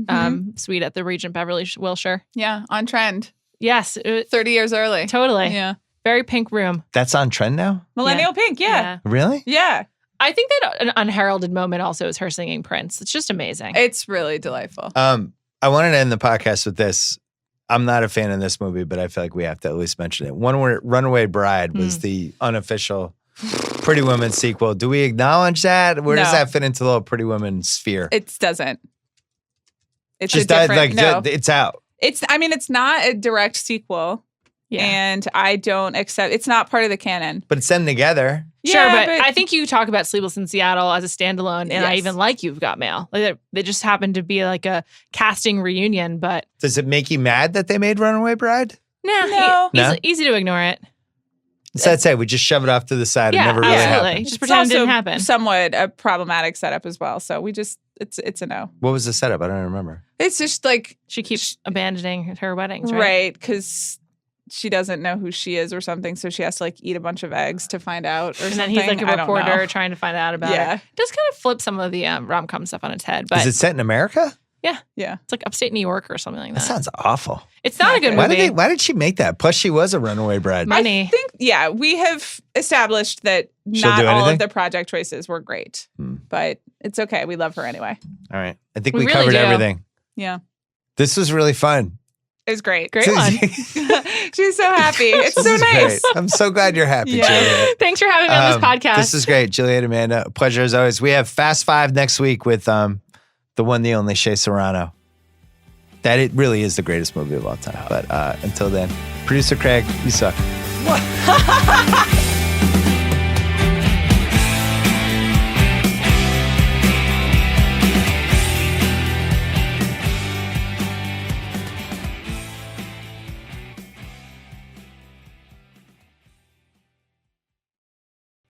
suite at the Regent Beverly Wilshire. Yeah. On trend. Yes, 30 years early. totally. Yeah. Very pink room. That's on trend now? Millennial pink. Yeah. Really? Yeah. I think that an unheralded moment also is her singing Prince. It's just amazing. It's really delightful. I wanted to end the podcast with this. I'm not a fan of this movie, but I feel like we have to at least mention it. Runaway Bride was the unofficial Pretty Woman sequel. Do we acknowledge that? Where does No. that fit into the little Pretty Woman sphere? It doesn't. It's Just a different, no. it's out. It's not a direct sequel. yeah. And I don't accept, it's not part of the canon. But it's them together. Sure, Yeah, but I think you talk about Sleepless in Seattle as a standalone, and I Yes. even like You've Got Mail. Like they just happened to be like a casting reunion, but Does it make you mad that they made Runaway Bride? nah, No. No? easy to ignore it. So that's it. We just shove it off to the side. Yeah, It never really absolutely. happened. Just pretend it didn't also happen. somewhat a problematic setup as well. So we just it's a no. What was the setup? I don't remember. It's just like She keeps abandoning her weddings, right? right because she doesn't know who she is or something, so she has to like eat a bunch of eggs to find out. Or And something. then he's like a I don't reporter know. trying to find out about Yeah. it. It does kind of flip some of the rom-com stuff on its head. But Is it set in America? yeah, Yeah. it's like upstate New York or something like That that. sounds awful. It's not a good movie. Why did she make that? Plus, she was a runaway bride. Money. I think we have established that She'll not do all anything? of the project choices were great, but it's okay. We love her anyway. All right. I think We we really covered do. everything. Yeah, This was really fun. it was great. Great one. She's so happy. It's so This is nice. great. I'm so glad you're happy, Yeah. Juliet. Thanks for having me on this podcast. This is great. Juliet, Amanda, a pleasure as always. We have Fast Five next week with the one, the only Shea Serrano. That it really is the greatest movie of all time. But until then, producer Craig, you suck.